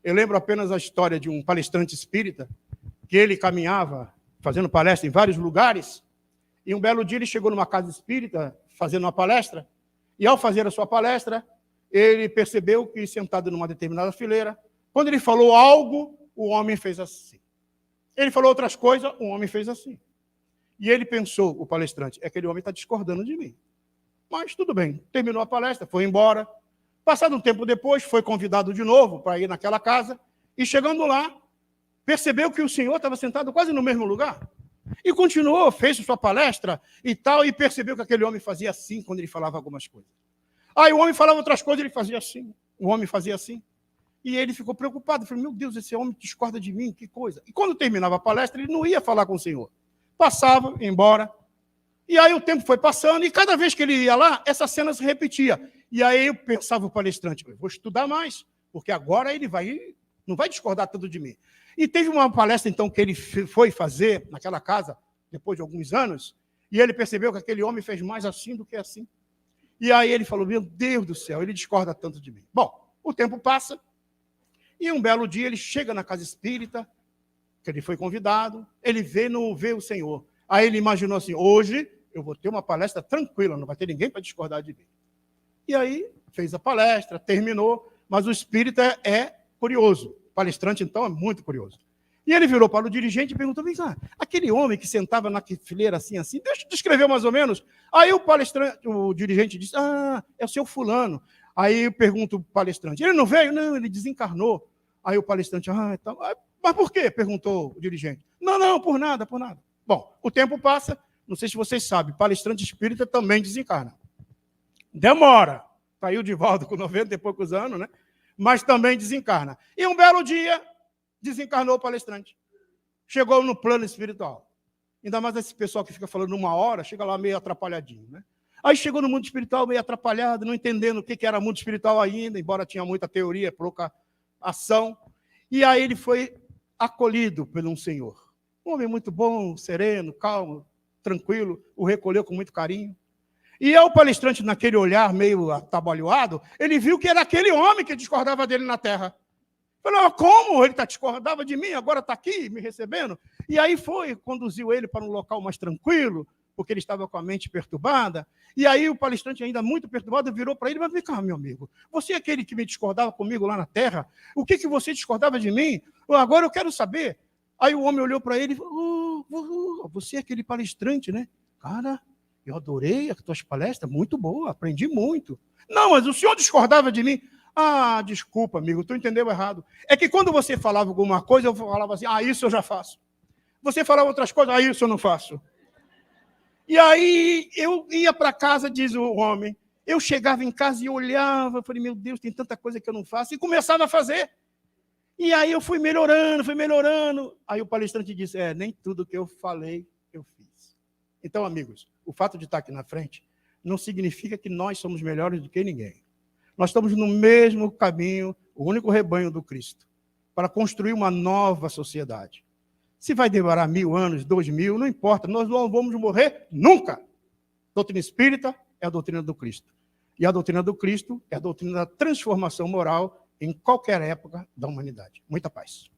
eu lembro apenas a história de um palestrante espírita, que ele caminhava fazendo palestra em vários lugares, e um belo dia ele chegou numa casa espírita, fazendo uma palestra, e ao fazer a sua palestra, ele percebeu que, sentado numa determinada fileira, quando ele falou algo, o homem fez assim. Ele falou outras coisas, o homem fez assim. E ele pensou, o palestrante, aquele homem está discordando de mim. Mas tudo bem, terminou a palestra, foi embora. Passado um tempo depois, foi convidado de novo para ir naquela casa, e chegando lá, percebeu que o senhor estava sentado quase no mesmo lugar. E continuou, fez sua palestra e tal, e percebeu que aquele homem fazia assim quando ele falava algumas coisas. Aí o homem falava outras coisas, ele fazia assim. O homem fazia assim. E ele ficou preocupado, falou, meu Deus, esse homem discorda de mim, que coisa. E quando terminava a palestra, ele não ia falar com o senhor. Passava, ia embora. E aí o tempo foi passando, e cada vez que ele ia lá, essa cena se repetia. E aí eu pensava o palestrante, eu vou estudar mais, porque agora ele não vai discordar tanto de mim. E teve uma palestra, então, que ele foi fazer naquela casa, depois de alguns anos, e ele percebeu que aquele homem fez mais assim do que assim. E aí ele falou, meu Deus do céu, ele discorda tanto de mim. Bom, o tempo passa, e um belo dia ele chega na casa espírita, que ele foi convidado, ele não vê o Senhor. Aí ele imaginou assim, hoje eu vou ter uma palestra tranquila, não vai ter ninguém para discordar de mim. E aí fez a palestra, terminou, mas o espírita é curioso. O palestrante, então, é muito curioso. E ele virou para o dirigente e perguntou, vem cá, aquele homem que sentava na fileira assim, deixa eu descrever mais ou menos. Aí o dirigente disse, é o seu fulano. Aí eu pergunto o palestrante, ele não veio? Não, ele desencarnou. Aí o palestrante, então, mas por quê? Perguntou o dirigente. Não, por nada. Bom, o tempo passa, não sei se vocês sabem, palestrante espírita também desencarna. Demora. Saiu de volta com 90 e poucos anos, né? Mas também desencarna. E um belo dia, desencarnou o palestrante. Chegou no plano espiritual. Ainda mais esse pessoal que fica falando uma hora, chega lá meio atrapalhadinho, né? Aí chegou no mundo espiritual meio atrapalhado, não entendendo o que era mundo espiritual ainda, embora tinha muita teoria, pouca ação. E aí ele foi acolhido por um senhor. Um homem muito bom, sereno, calmo, tranquilo, o recolheu com muito carinho. E o palestrante, naquele olhar meio atabalhoado, ele viu que era aquele homem que discordava dele na terra. Falou, como? Ele discordava de mim, agora está aqui me recebendo? E aí conduziu ele para um local mais tranquilo, porque ele estava com a mente perturbada. E aí o palestrante, ainda muito perturbado, virou para ele, mas vem cá, meu amigo, você é aquele que me discordava comigo lá na terra? O que você discordava de mim? Agora eu quero saber. Aí o homem olhou para ele e falou, você é aquele palestrante, né? Cara, eu adorei as tuas palestras, muito boa, aprendi muito. Não, mas o senhor discordava de mim. Ah, desculpa, amigo, tu entendeu errado. É que quando você falava alguma coisa, eu falava assim, isso eu já faço. Você falava outras coisas, isso eu não faço. E aí eu ia para casa, diz o homem, eu chegava em casa e olhava, falei, meu Deus, tem tanta coisa que eu não faço, e começava a fazer. E aí eu fui melhorando, fui melhorando. Aí o palestrante disse, nem tudo que eu falei, eu fiz. Então, amigos, o fato de estar aqui na frente não significa que nós somos melhores do que ninguém. Nós estamos no mesmo caminho, o único rebanho do Cristo, para construir uma nova sociedade. Se vai demorar 1000 anos, 2000, não importa, nós não vamos morrer nunca. A doutrina espírita é a doutrina do Cristo. E a doutrina do Cristo é a doutrina da transformação moral em qualquer época da humanidade. Muita paz.